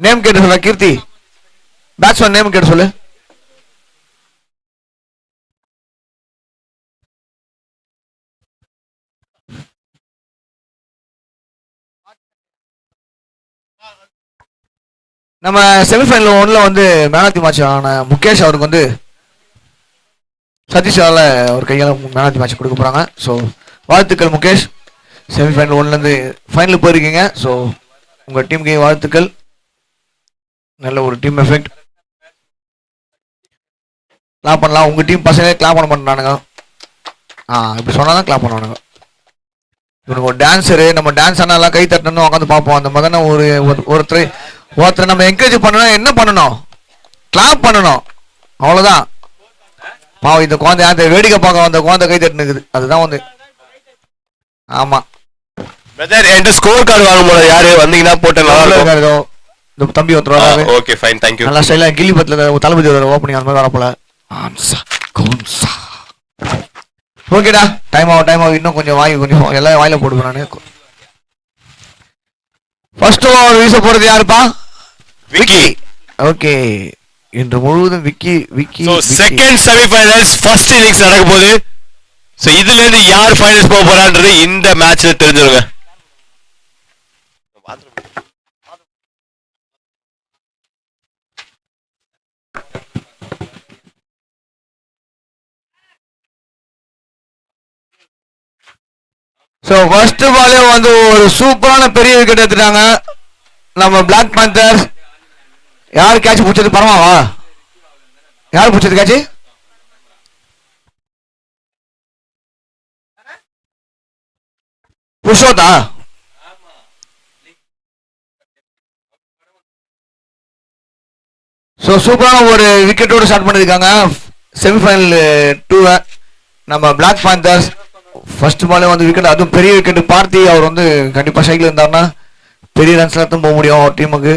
Name கேட்டு சொல்ல கீர்த்தி. Batsman name கேட்டு சொல்லு. நம்ம செமிஃபைனல் ஒன்ல வந்து மேன் ஆஃப் தி மேட்ச் ஆன முகேஷ் அவருக்கு வந்து சதீஷால ஒரு கையால் மேன் ஆஃப் தி மேட்ச் கொடுக்க போறாங்க. ஸோ வாழ்த்துக்கள் முகேஷ், செமிஃபைனல் ஒன்லேருந்து ஃபைனலுக்கு போயிருக்கீங்க. ஸோ உங்கள் டீமுக்கு வாழ்த்துக்கள், நல்ல ஒரு டீம் எஃபெக்ட். கிளாப் பண்ணலாம். உங்கள் டீம் பசங்களே கிளாப் பண்ண மாட்டானுங்க. இப்படி சொன்னால் தான் கிளாப் பண்ணுவானுங்க. இவனுக்கு ஒரு டான்ஸரு, நம்ம டான்ஸ் ஆனால் கை தட்டணும்னு உட்காந்து பார்ப்போம். அந்த மாதிரி தான் ஒருத்தரை நம்ம என்கரேஜ் பண்ணணும். என்ன பண்ணணும்? கிளாப் பண்ணணும், அவ்வளோதான். பாவம் இந்த குழந்தை அந்த வேடிக்கை பார்க்க அந்த குழந்தை கை தட்டுனுக்குது, அதுதான் வந்து. ஆமா பிரதர், என்கிட்ட ஸ்கோர் கார்டு வாங்க போல, யாரு வந்தீங்கன்னா போட்டு நல்லா இருக்கும். இந்த தம்பி ஒருத்தர். Okay fine, thank you. நல்லா ஸ்டைலா கில்லி பத்துல தளபதி ஓப்பனிங் அந்த மாதிரி வரப்போல. ஓகேடா, டைம் ஆகும். இன்னும் கொஞ்சம் கொஞ்சம் எல்லாம் வாயில போடுவேன் நானு. ஃபர்ஸ்ட் ஓவர் வீச போறது யாருப்பா? விக்கி. ஓகே, இன்று முழுவதும் Vicky. So second semi-finals first innings நடக்க போகுது. சோ இதுல இருந்து யார் ஃபைனல்ஸ் போக போறான்றது இந்த மேட்ச்ல தெரிஞ்சிருங்க. ஸோ ஃபர்ஸ்ட் பாலே வந்து ஒரு சூப்பரான பெரிய விக்கெட் எடுத்துட்டாங்க நம்ம பிளாக் பேந்தர்ஸ். யார் கேட்ச் பிடிச்சது? பரமாவா? யார் பிடிச்சது கேட்ச்? புருஷோத்தா? ஸோ சூப்பரான ஒரு விக்கெட்டோடு ஸ்டார்ட் பண்ணியிருக்காங்க செமிஃபைனல் 2. நம்ம பிளாக் பேந்தர்ஸ் ஃபர்ஸ்ட் பாலே வந்து விக்கெட், அதுவும் பெரிய விக்கெட். பார்த்தி அவர் வந்து கண்டிப்பாக சைக்கிள் இருந்தாருன்னா பெரிய ரன்ஸ்ல தான் போக முடியும் அவர் டீமுக்கு.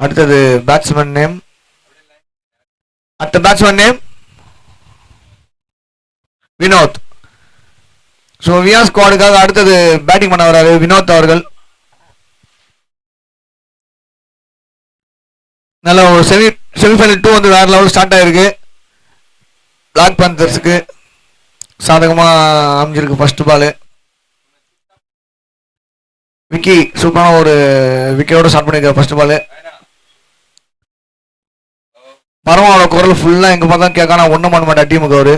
அடுத்தது பேட்ஸ்மேன் நேம். வினோத். ஸோ வியா ஸ்குவாடுக்காக அடுத்தது பேட்டிங் பண்ண வர்றாரு வினோத் அவர்கள். நல்ல ஒரு செமிஃபைனல் 2 வந்து வேற லெவல் ஸ்டார்ட் ஆயிருக்கு. பிளாக் பேந்தர்ஸுக்கு சாதகமா அமைஞ்சிருக்கு ஃபர்ஸ்ட் பாலு. விக்கி சூப்பரான ஒரு விக்கெட்டோட ஸ்டார்ட் பண்ணிருக்காரு ஃபர்ஸ்ட் பாலு. பரவாயில்ல, குரல் ஃபுல்லா எங்க பார்த்தா கேட்கானா ஒன்றும் பண்ண மாட்டா டீமுக்கு அவரு.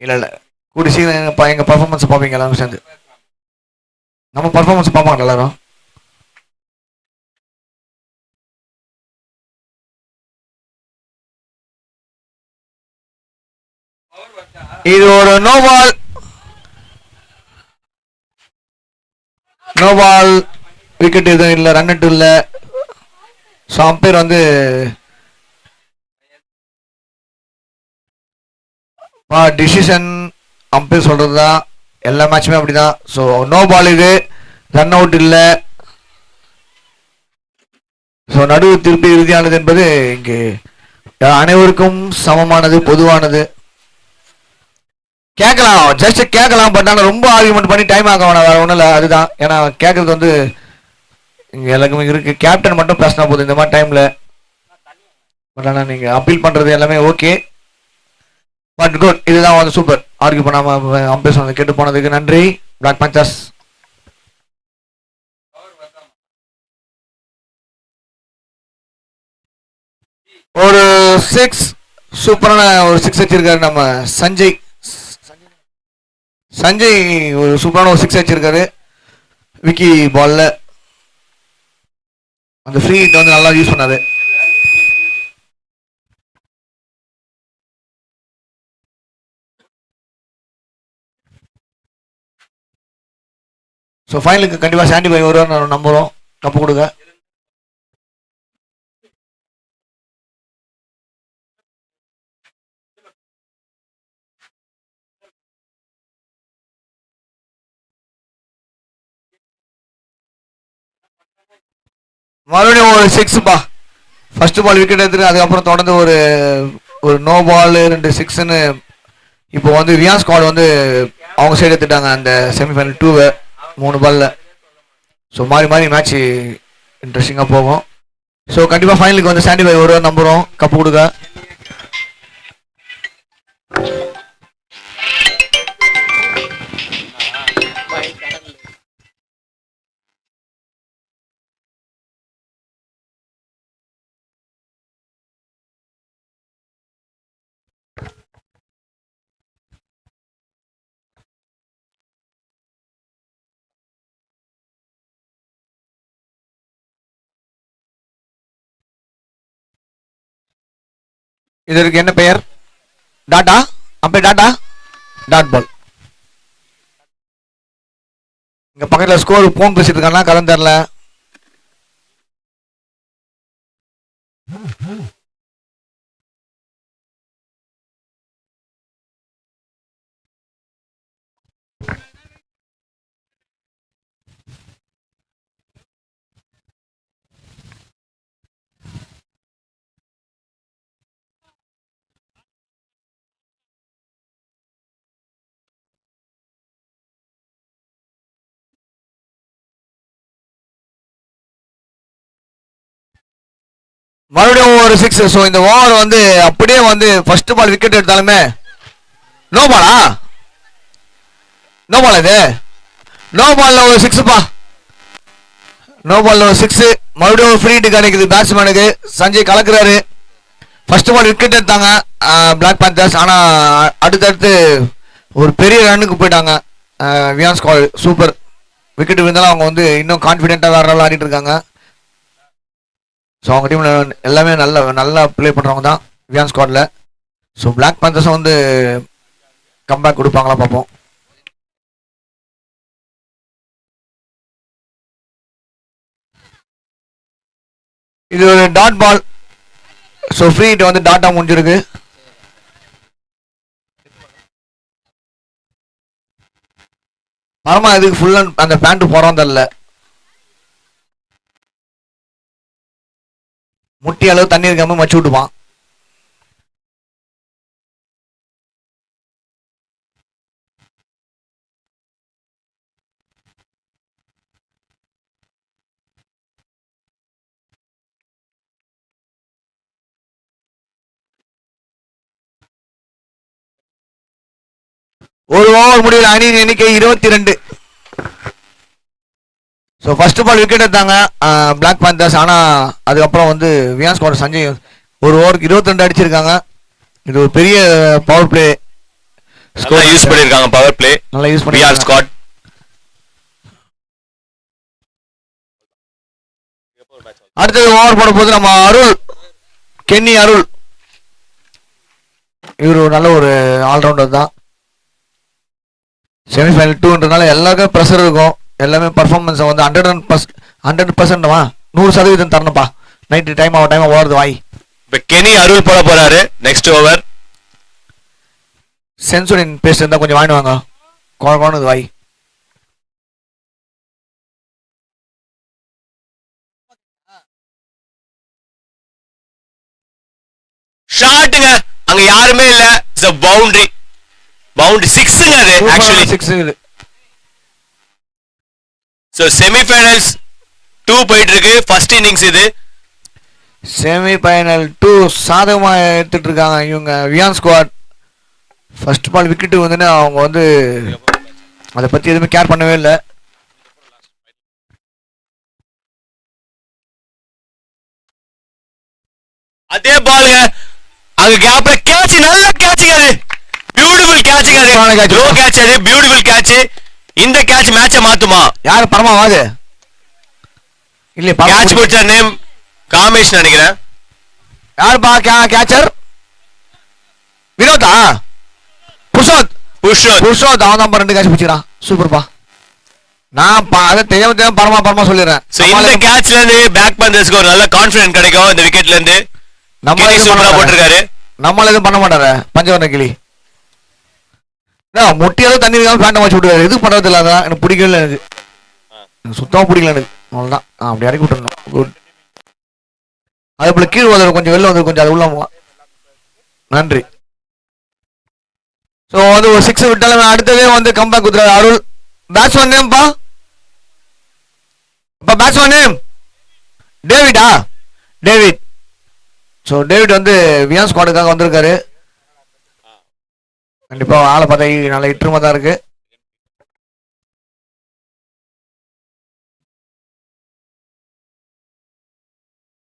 இல்ல கூடி சீக்கிரம் எங்க பர்ஃபார்மன்ஸ் பார்ப்பீங்க எல்லாரும் சேர்ந்து. நம்ம பர்ஃபார்மன்ஸ் பார்ப்பாங்க எல்லாரும். இது ஒரு நோ பால் விக்கெட் எதுவும் இல்லை, ரன் அவுட் இல்லை. ஸோ அம்பையர் வந்து டிசிஷன் அம்பையர் சொல்றது தான், எல்லா மேட்சுமே அப்படிதான். ஸோ நோ பால், இது ரன் அவுட் இல்லை. ஸோ நடுவு திருப்பி இறுதியானது என்பது இங்கு அனைவருக்கும் சமமானது, பொதுவானது. கேட்கலாம், ஜஸ்ட் கேட்கலாம். பட் ஆனால் ரொம்ப ஆர்குமெண்ட் பண்ணி டைம் ஆக வேணாம், வேற ஒன்றும் இல்லை. அதுதான், ஏன்னா கேட்கறது வந்து இங்கே எல்லாருக்குமே இருக்கு. கேப்டன் மட்டும் பேசினா போதும் இந்த மாதிரி டைம்ல. பட் ஆனால் நீங்க அப்பீல் பண்றது எல்லாமே ஓகே. பட் குட், இதுதான் வந்து சூப்பர். ஆர்கியூ பண்ணாம அம்பேர் சொன்னது கேட்டு போனதுக்கு நன்றி பிளாக் பேந்தர்ஸ். ஒரு 6 சூப்பரான ஒரு 6 வச்சிருக்காரு நம்ம சஞ்சய் ஒரு சூப்பரான ஒரு 6 வச்சிருக்காரு விக்கி பால்ல. அந்த ஃப்ரீ ஹிட் வந்து நல்லா யூஸ் பண்ணாரு. ஸோ ஃபைனலுக்கு கண்டிப்பாக சாண்டி பாய் வருவார் நம்புறோம். கப்பு கொடுங்க. மறுபடியும் ஒரு 6பா. ஃபர்ஸ்ட் பால் விக்கெட் எடுத்துட்டு அதுக்கப்புறம் தொடர்ந்து ஒரு நோ பால் 2 6ன்னு இப்போ வந்து வியா ஸ்குவாட் வந்து அவங்க சைடு எடுத்துட்டாங்க அந்த செமிஃபைனல் 2 3 பால்ல. ஸோ மாறி மாறி மேட்ச் இன்ட்ரெஸ்டிங்காக போகும். ஸோ கண்டிப்பாக ஃபைனலுக்கு வந்து 75 வருவார் நம்புகிறோம் கப்பு கொடுக்க. இதற்கு என்ன பெயர்? டாட்டா. அப்ப டாட்டா டாட் பால். இங்க பக்கத்துல ஸ்கோர் போன் பேசிட்டு இருக்கானா கலந்து தரல. மறுபடியும் ஒரு 6. ஸோ இந்த ஓவர் வந்து அப்படியே வந்து ஃபர்ஸ்ட் பால் விக்கெட் எடுத்தாலுமே நோ பாலா? நோ பால் இது. நோ பால்ல ஒரு 6பா. நோ பால்ல ஒரு 6. மறுபடியும் ஒரு ஃப்ரீ ஹிட் கிடைக்குது பேட்ஸ்மேனுக்கு. சஞ்சய் கலக்குறாரு. ஃபர்ஸ்ட் பால் விக்கெட் எடுத்தாங்க பிளாக் பேந்தர்ஸ். ஆனா அடுத்தடுத்து ஒரு பெரிய ரன்னுக்கு போயிட்டாங்க. Viaan squad super. விக்கெட் விழுந்தாலும் அவங்க வந்து இன்னும் கான்ஃபிடென்ட்டா வேற லெவல் ஆடிட்டு இருக்காங்க. ஸோ அவங்க டீம்ல எல்லாமே நல்லா ப்ளே பண்றவங்க தான் வியான் ஸ்குவாட்ல. ஸோ பிளாக் பேந்தர்ஸும் வந்து கம்பேக் கொடுப்பாங்களா பார்ப்போம். இது ஒரு dot ball. So free hit வந்து டாட்டா முடிஞ்சிருக்கு. பரமா இதுக்கு ஃபுல் அந்த பேண்ட் போறோம் தெரியல. முட்டி அளவு தண்ணி இருக்காம மச்சு விட்டுப்பான். ஒரு ஓவர் முடியல. அணியின் எண்ணிக்கை 22. ஸோ ஃபர்ஸ்ட் பால் விக்கெட் எடுத்தாங்க பிளாக் பேந்தர்ஸ். ஆனால் அதுக்கப்புறம் வந்து வியான் ஸ்குவாட் சஞ்சய் ஒரு ஓவருக்கு 22 அடிச்சிருக்காங்க. இது ஒரு பெரிய பவர் பிளே யூஸ் பண்ணிருக்காங்க. பவர் பிளே நல்லா யூஸ் பண்ணி வியான் ஸ்குவாட். அடுத்தது ஓவர் போட போது நம்ம அருள், கென்னி அருள். இவர் ஒரு நல்ல ஒரு ஆல்ரவுண்டர் தான். செமிஃபைனல் 2ன்றதுனால எல்லாருக்கும் ப்ரெஷர் இருக்கும். எல்லாமே பர்ஃபார்மன்ஸை வந்து 100%வா 100% தரணும்ப்பா. நைட்டு டைம் ஓடுது வாய். இப்போ கெனி அருள் போட போறாரு நெக்ஸ்ட் ஓவர். சென்சுரின் பேஸ்ட் இருந்தால் கொஞ்சம் வாங்கிட்டு வாங்க. குழந்தை வாய். ஷாட்டுங்க, அங்க யாருமே இல்ல. It's a boundary. பவுண்டரி 6ங்க அது ஆக்சுவலி 6 இது. சோ செமிஃபைனல்ஸ் 2 போயிட்டு இருக்கு. ஃபர்ஸ்ட் இன்னிங்ஸ் இது. செமிஃபைனல் 2 சாதகமா எடுத்துட்டு இருக்காங்க இவங்க வியான் ஸ்குவாட். ஃபர்ஸ்ட் பால் விக்கெட் வந்துன்னு அவங்க வந்து அதை பத்தி எதுவுமே கேர் பண்ணவே இல்லை. அதே பாலுங்க, அங்க கேப்ல கேட்ச், நல்ல கேட்ச்ங்க அது. பியூட்டிஃபுல் கேட்ச்ங்க அது. லோ கேட்ச் அது, பியூட்டிஃபுல் கேட்ச். இந்த கேட்ச் மேட்சை மாத்துமா? யாரு பரமாவாது இல்ல கேட்ச் பிடிச்ச நேம் காமேஷ் நினைக்கிறேன். யாருப்பா கேச்சர்? வினோதா? புருஷோத் அவன் தான் 2 கேட்ச் பிடிச்சிக்கிறான். சூப்பர்ப்பா. நான் அதை தெரியாம பரமா சொல்லிடுறேன். இந்த கேட்ச்ல இருந்து பேக் பந்தர்ஸ்க்கு ஒரு நல்ல கான்ஃபிடன்ஸ் கிடைக்கும். இந்த விக்கெட்ல இருந்து நம்ம போட்டிருக்காரு. நம்மள எதுவும் பண்ண மாட்டாரு பஞ்சவர்ண கிளி. முட்டியாலும் தண்ணி இருக்காம பேண்ட வச்சு விட்டுருக்காரு. எதுவும் பண்றது இல்லாத எனக்கு பிடிக்கல. எனக்கு சுத்தமா பிடிக்கல. எனக்கு அவ்வளவுதான். அப்படி இறக்கி விட்டுறணும். குட். அதே போல கீழ் கொஞ்சம் வெளில வந்து கொஞ்சம் அது உள்ள நன்றி. ஸோ வந்து ஒரு 6 விட்டாலும் அடுத்ததே வந்து கம்பேக் குத்துறாரு அருள். பேட்ஸ்மேன் நேம்ப்பா, அப்பா பேட்ஸ்மேன் நேம் டேவிடா, டேவிட். ஸோ டேவிட் வந்து வியான் ஸ்குவாடுக்காக வந்திருக்காரு. கண்டிப்பா ஆளை பார்த்தா நல்ல இட்டுமா தான் இருக்கு.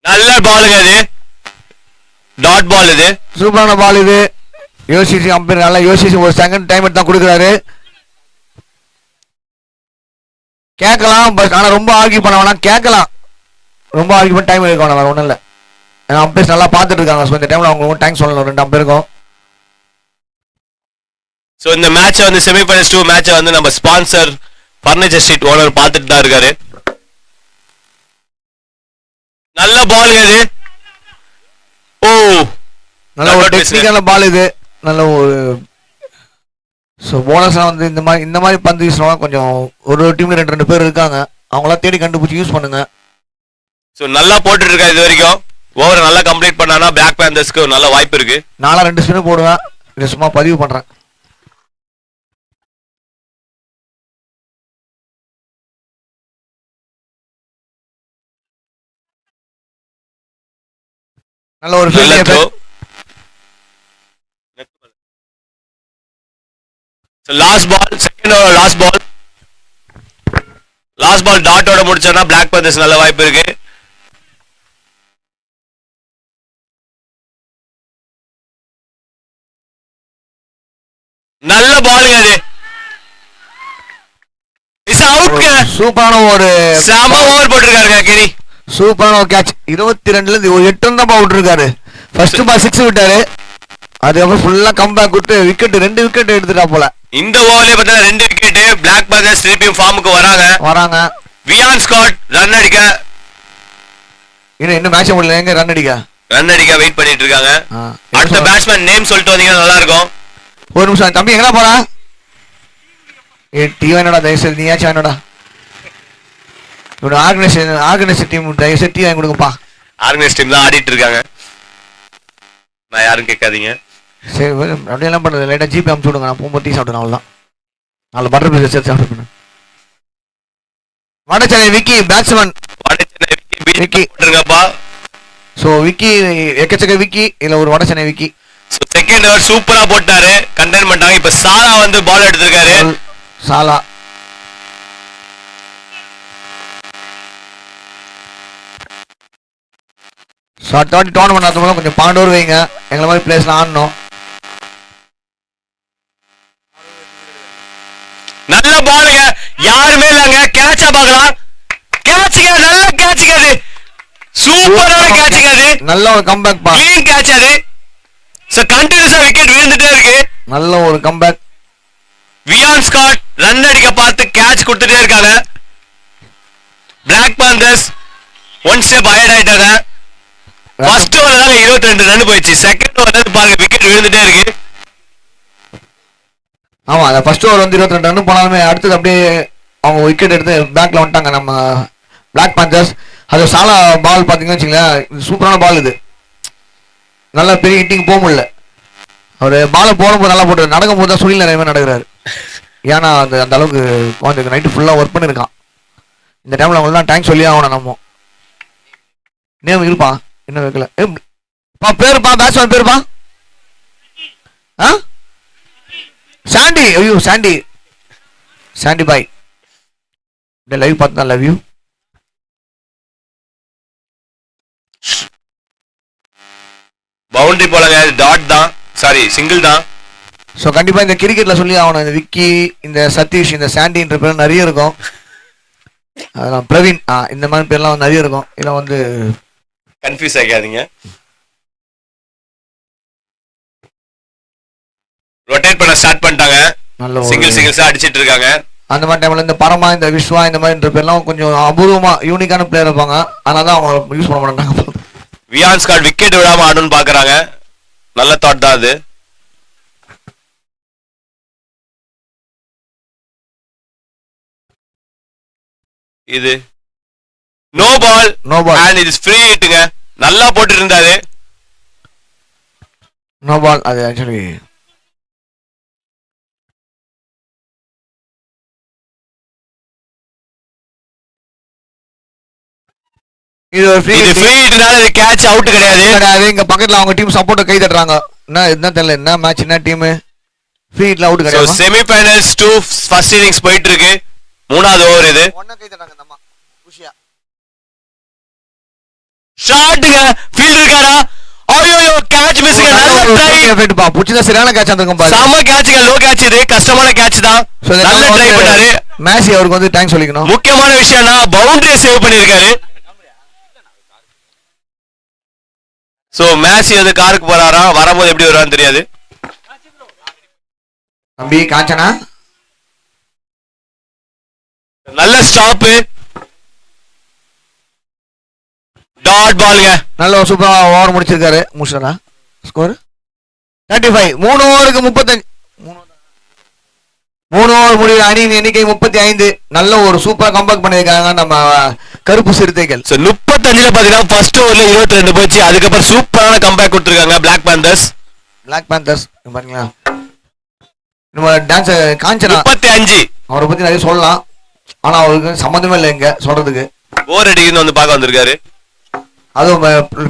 நல்ல பாலுங்க இது, டாட் பால் இது, சூப்பரான பால் இது. யோசிச்சு அம்பேர் நல்லா யோசிச்சு ஒரு செகண்ட் டைம் தான் கொடுக்குறாரு. கேட்கலாம் பட் ஆனால் ரொம்ப ஆர்கியூ பண்ண வேணாம், கேட்கலாம். ரொம்ப ஆர்கியூ பண்ண டைம் எடுக்க வேணாம், வேறு ஒன்றும் இல்லை. ஏன்னா அம்பேர்ஸ் நல்லா பார்த்துட்டு இருக்காங்க. ஸோ இந்த டைமில் அவங்க டைம் சொல்லணும் 2 அம்பேருக்கும். ஸோ இந்த மேட்சை வந்து செமிஃபைனல்ஸ் 2 மேட்சை வந்து நம்ம ஸ்பான்சர் ஃபர்னிச்சர் ஸ்ட்ரீட் ஓனர் பார்த்துட்டு தான் இருக்காரு. நல்ல பாலுங்க இது. ஓ நல்ல ஒரு டெக்னிக்கான பால் இது. நல்ல ஒரு ஸோ போனஸ்லாம் வந்து இந்த மாதிரி பந்து வீசுறவங்க கொஞ்சம் ஒரு டீம்ல 2 பேர் இருக்காங்க, அவங்களாம் தேடி கண்டுபிடிச்சி யூஸ் பண்ணுங்க. ஸோ நல்லா போட்டுட்டு இருக்காரு இது வரைக்கும். ஓவர் நல்லா கம்ப்ளீட் பண்ணானா பிளாக் பேந்தர்ஸ்க்கு நல்ல வாய்ப்பு இருக்கு. நானும் 2 ஸ்பின் போடுவேன், இதை சும்மா பதிவு பண்றேன். நல்ல ஒரு last ball, second over last ball டாட்டோட முடிச்சானா பிளாக் பேந்தர்ஸ் நல்ல வாய்ப்பு இருக்கு. நல்ல பாலுங்க அது. சூப்பரான ஒரு செம ஓவர் போட்டிருக்காருங்க கேரி. சூப்பரான ஒரு கேட்ச். 22ல இருந்து ஒரு 8 ரன் தான் விட்டுருக்காரு. ஃபர்ஸ்ட் பால் 6 விட்டாரு, அதுக்கப்புறம் ஃபுல்லா கம்பேக் விட்டு விக்கெட் 2 விக்கெட் எடுத்துட்டா போல. இந்த ஓவர்லயே பார்த்தா 2 விக்கெட். பிளாக் பேந்தர்ஸ் திருப்பியும் ஃபார்முக்கு வராங்க. வியான் ஸ்காட் ரன் அடிக்க இன்னும் மேட்ச் முடியல, எங்க ரன் அடிக்க வெயிட் பண்ணிட்டு இருக்காங்க. அடுத்த பேட்ஸ்மேன் நேம் சொல்லிட்டு வந்தீங்கன்னா நல்லா இருக்கும். ஒரு நிமிஷம் தம்பி, எங்கடா போறா? டீம் என்னடா தயவுசெய்து நீயாச்சும் என்னடா இவனோட ஆர்கனைசேஷன் டீம் தயவுசெய்து டீ வாங்கி கொடுங்கப்பா. ஆர்கனைஸ் டீம் தான் ஆடிட்டு இருக்காங்க, நான் யாரும் கேட்காதீங்க. சரி அப்படியே எல்லாம் பண்ணுறது லைட்டாக ஜிபே அமுச்சு விடுங்க, நான் போகும்போது டீ சாப்பிட்டேன் அவ்வளோதான். நாலு பட்டர் பீஸ் சேர்த்து சாப்பிட்டு. வடச்சென்னை விக்கி பேட்ஸ்மேன் விக்கி. ஸோ விக்கி எக்கச்சக்க விக்கி இல்லை ஒரு வடச்சென்னை விக்கி. செகண்ட் ஓவர் சூப்பரா போட்டாரு, கண்டெயின் பண்ணிட்டாங்க. இப்ப சாலா வந்து பால் எடுத்திருக்காரு. சாலா ஷார்ட் தாட்டி டோர்னமெண்ட் நடத்தும் கொஞ்சம் பாண்டோர் வைங்க, எங்களை மாதிரி பிளேஸ்ல ஆடணும். நல்ல பாலுங்க, யாருமே இல்லங்க, கேட்சா பார்க்கலாம். கேட்சுங்க, நல்ல கேட்சுங்க, அது சூப்பரான கேட்சுங்க, அது நல்ல ஒரு கம்பேக் பா, க்ளீன் கேட்ச் அது. சோ கண்டினியூஸா விக்கெட் விழுந்துட்டே இருக்கு. நல்ல ஒரு கம்பேக். வியான் ஸ்காட் ரன் அடிக்க பார்த்து கேட்ச் கொடுத்துட்டே இருக்காங்க. Black panthers one step ahead ஆயிட்டாங்க. ஃபர்ஸ்ட் ஓவர் தாங்க 22 ரன் போயிடுச்சு. செகண்ட் ஓவர் பாருங்க விக்கெட் விழுந்துட்டே இருக்கு. ஆமா, அந்த ஃபர்ஸ்ட் ஓவர் வந்து 22 ரன் போனாலுமே அடுத்தது அப்படியே அவங்க விக்கெட் எடுத்து பேக்ல வந்துட்டாங்க நம்ம பிளாக் பேந்தர்ஸ். அது சாலா பால் பாத்தீங்கன்னு வச்சுங்களேன், சூப்பரான பால் இது. நல்லா பெரிய ஹிட்டிங் போக முடியல. அவர் பாலை போடும்போது நல்லா போட்டு நடக்கும் போது தான் சுனில் நிறைய பேர் நடக்கிறாரு. ஏன்னா அந்த அளவுக்கு குழந்தைக்கு நைட்டு ஃபுல்லாக ஒர்க் பண்ணியிருக்கான். இந்த டைமில் அவங்க தான் தேங்க்ஸ் சொல்லி ஆகணும். நம்ம நேம் இருப்பா இன்னும் வைக்கல. பேருப்பா பேட்ஸ்மேன் பேருப்பா சாண்டி. ஐயோ சாண்டி பாய் லைவ் பார்த்து தான் லவ் யூ. பவுண்டரி போலங்க, டாட் தான், சாரி சிங்கிள் தான். ஸோ கண்டிப்பாக இந்த கிரிக்கெட்டில் சொல்லி ஆகணும். இந்த விக்கி, இந்த சதீஷ், இந்த சாண்டின்ற பேர் நிறைய இருக்கும். அதெல்லாம் பிரவீன் இந்த மாதிரி பேர்லாம் நிறைய இருக்கும். இதெல்லாம் வந்து கன்ஃபியூஸ் ஆகாதீங்க. ரொட்டேட் பண்ண ஸ்டார்ட் பண்ணிட்டாங்க. நல்ல சிங்கிள்ஸா அடிச்சிட்டு இருக்காங்க. அந்த மாதிரி டைம்ல இந்த பரமா, இந்த விஸ்வா, இந்த மாதிரி பேர்லாம் கொஞ்சம் அபூர்வமா யூனிக்கான பிளேயர் இருப்பாங்க. அதனால தான் அவங்க யூஸ் பண்ண மாட்டாங்க. வியான் ஸ்காட் விக்கெட் விடாம ஆடணும்னு பாக்குறாங்க. நல்ல தாட் தான் அது. இது no ball and it is free ஹிட்டுங்க. நல்லா போட்டு இருந்தாரு. No ball. அது ஆக்சுவலி இது ஒரு ஃப்ரீ இது ஃப்ரீ ஹிட்னால இது கேட்ச் அவுட் கிடையாது. கிடையாது. இங்க பக்கத்துல அவங்க டீம் சப்போர்ட் கை தட்டுறாங்க. என்ன தெரியல என்ன மேட்ச் என்ன டீம் ஃப்ரீ ஹிட்ல அவுட் சோ கிடையாது. செமி ஃபைனல்ஸ் 2 ஃபர்ஸ்ட் இன்னிங்ஸ் போயிட்டு இருக்கு. மூணாவது ஓவர் இது. ஒண்ணா கை தட்டுறாங்க நம்ம குஷியா. ஷாட்டுங்க ஃபீல்ட் இருக்காரா? ஐயோ கேட்ச் மிஸ்ங்க. நல்ல ட்ரை எஃபெக்ட்பா புடிச்சா சரியான கேட்ச் வந்திருக்கும் பாரு. செம கேட்ச்ங்க. லோ கேட்ச் இது கஷ்டமான கேட்ச் தான். நல்ல ட்ரை பண்ணாரு. மேசி அவருக்கு வந்து தேங்க்ஸ் சொல்லிக்கணும். முக்கியமான விஷயம்னா பவுண்டரி சேவ் பண்ணிருக்காரு. சோ மேசி வந்து காருக்கு போறாராம். வரும்போது எப்படி வருவான்னு தெரியாது. தம்பி காஞ்சனா நல்ல ஸ்டாப். டாட் பால்ங்க. நல்ல ஒரு சூப்பரா ஓவர் முடிச்சிருக்காரு. முஷரா ஸ்கோர் 35. 3 ஓவருக்கு 35. 3 ஓவர் முடிவில் அணியின் எண்ணிக்கை 35. நல்ல ஒரு சூப்பர் கம்பேக் பண்ணிருக்காங்க நம்ம கருப்பு சிறுத்தைகள். சோ 35ல பாத்தீங்கன்னா ஃபர்ஸ்ட் ஓவர்ல 22 போச்சு. அதுக்கப்புறம் சூப்பரான கம்பேக் கொடுத்திருக்காங்க பிளாக் பேந்தர்ஸ். பிளாக் பேந்தர்ஸ் பாருங்களா. நம்ம டான்ஸ் காஞ்சனா 35. அவரை பத்தி நிறைய சொல்லலாம். ஆனா அவருக்கு சம்மந்தமே இல்லை இங்க சொல்றதுக்கு. போர் அடிக்குன்னு வந்து பார்க்க வந்திருக்காரு. அதுவும்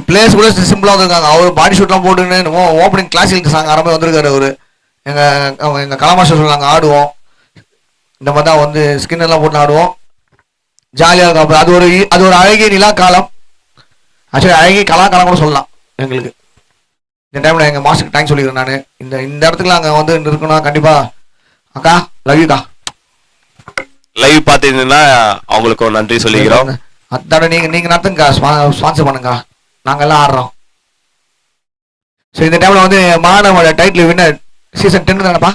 பிளேஸ் கூட சிம்பிளா வந்திருக்காங்க. அவர் பாடி ஷூட்லாம் போட்டுன்னு ஓப்பனிங் கிளாசிக்கல் சாங் ஆரம்பி வந்திருக்காரு அவரு. எங்க கலாமாஸ்டர் சொல்றாங்க ஆடுவோம் இந்த மாதிரி தான் வந்து ஸ்கின் எல்லாம் போட்டு ஆடுவோம் ஜாலியாக இருக்கும். அது ஒரு அழகிய நிலா காலம். ஆக்சுவலி அழகிய கலாக்காலம் கூட சொல்லலாம். எங்களுக்கு இந்த டைம்ல எங்க மாஸ்டருக்கு தேங்க்ஸ் சொல்லிக்கிறேன். நான் இந்த இடத்துக்குலாம் அங்கே வந்து இருக்கணும். கண்டிப்பா அக்கா லவ் யூக்கா. லைவ் பார்த்தீங்கன்னா அவங்களுக்கு நன்றி சொல்லிக்கிறோம். அதோட நீங்க நடத்துங்கக்கா, ஸ்பான்சர் பண்ணுங்க, நாங்க எல்லாம் ஆடுறோம். ஸோ இந்த டைம்ல வந்து மாணவ டைட்டில் வின்னர் சீசன் 10 தானப்பா.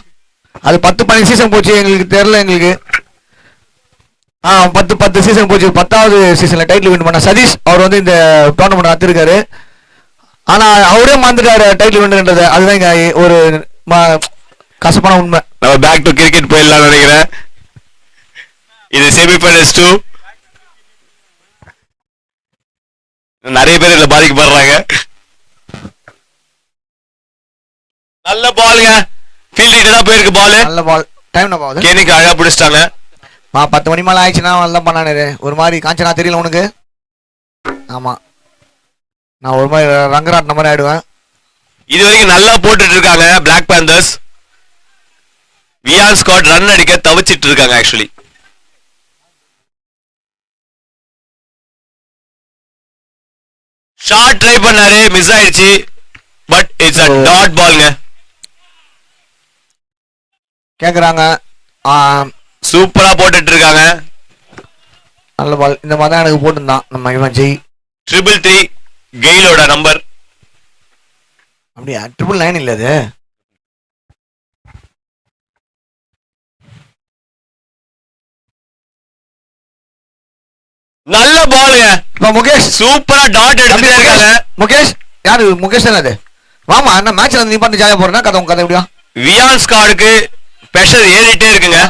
அது 10 சீசன் போச்சு. எங்களுக்கு தெரியல. எங்களுக்கு 10 சீசன் போச்சு. 10வது சீசன்ல டைட்டில் வின் பண்ண சதீஷ் அவர் வந்து இந்த டோர்னமெண்ட் நடத்திருக்காரு. ஆனா அவரே மறந்துட்டாரு டைட்டில் வின்னுன்றது. அதுதான் இங்க ஒரு கசப்பான உண்மை. நம்ம பேக் டு கிரிக்கெட் போயிடலாம் நினைக்கிறேன். இது செமிஃபைனல்ஸ் 2. நிறைய பேர் இதுல பாதிக்கப்படுறாங்க. நல்ல பாலுங்க. ஃபீல்டிங் தான் போயிருக்கு பால். நல்ல பால். டைம் என்ன பாவுது? கேனிக்கு அழகா பிடிச்சிட்டாங்க. 10 மணி மேல ஆயிடுச்சுன்னா நல்லா பண்ணானே. ஒரு மாதிரி காஞ்சனா தெரியல உனக்கு? ஆமா, நான் ஒரு மாதிரி ரங்கராட்டின மாதிரி ஆயிடுவேன். இது வரைக்கும் நல்லா போட்டுட்டு இருக்காங்க black Panthers. Vian Scott run அடிக்க தவிச்சிட்டு இருக்காங்க. ஆக்சுவலி ஷார்ட் ட்ரை பண்ணாரு, மிஸ் ஆயிடுச்சு. பட் இட்ஸ் a டாட் பால்ங்க. கேக்குறாங்க. சூப்பரா போட்டுட்டு இருக்காங்க. நல்ல பால். இந்த மாதிரி தான் எனக்கு போட்டுருந்தான் நம்ம இவன் ஜெய். 333 கெயிலோட நம்பர். அப்படியா? 999 இல்ல அது. நல்ல பாலுங்க. இப்ப முகேஷ் சூப்பரா டாட் எடுத்துட்டே இருக்காங்க. முகேஷ் யாரு? முகேஷ் தானே அது. வாமா என்ன மேட்ச்ல வந்து நீ பண்ணி ஜாலியா போறேன்னா கதை உங்க கதை எப்படியா? வியான் ஸ்காடுக்கு பிரஷர் ஏறிட்டே இருக்குங்க.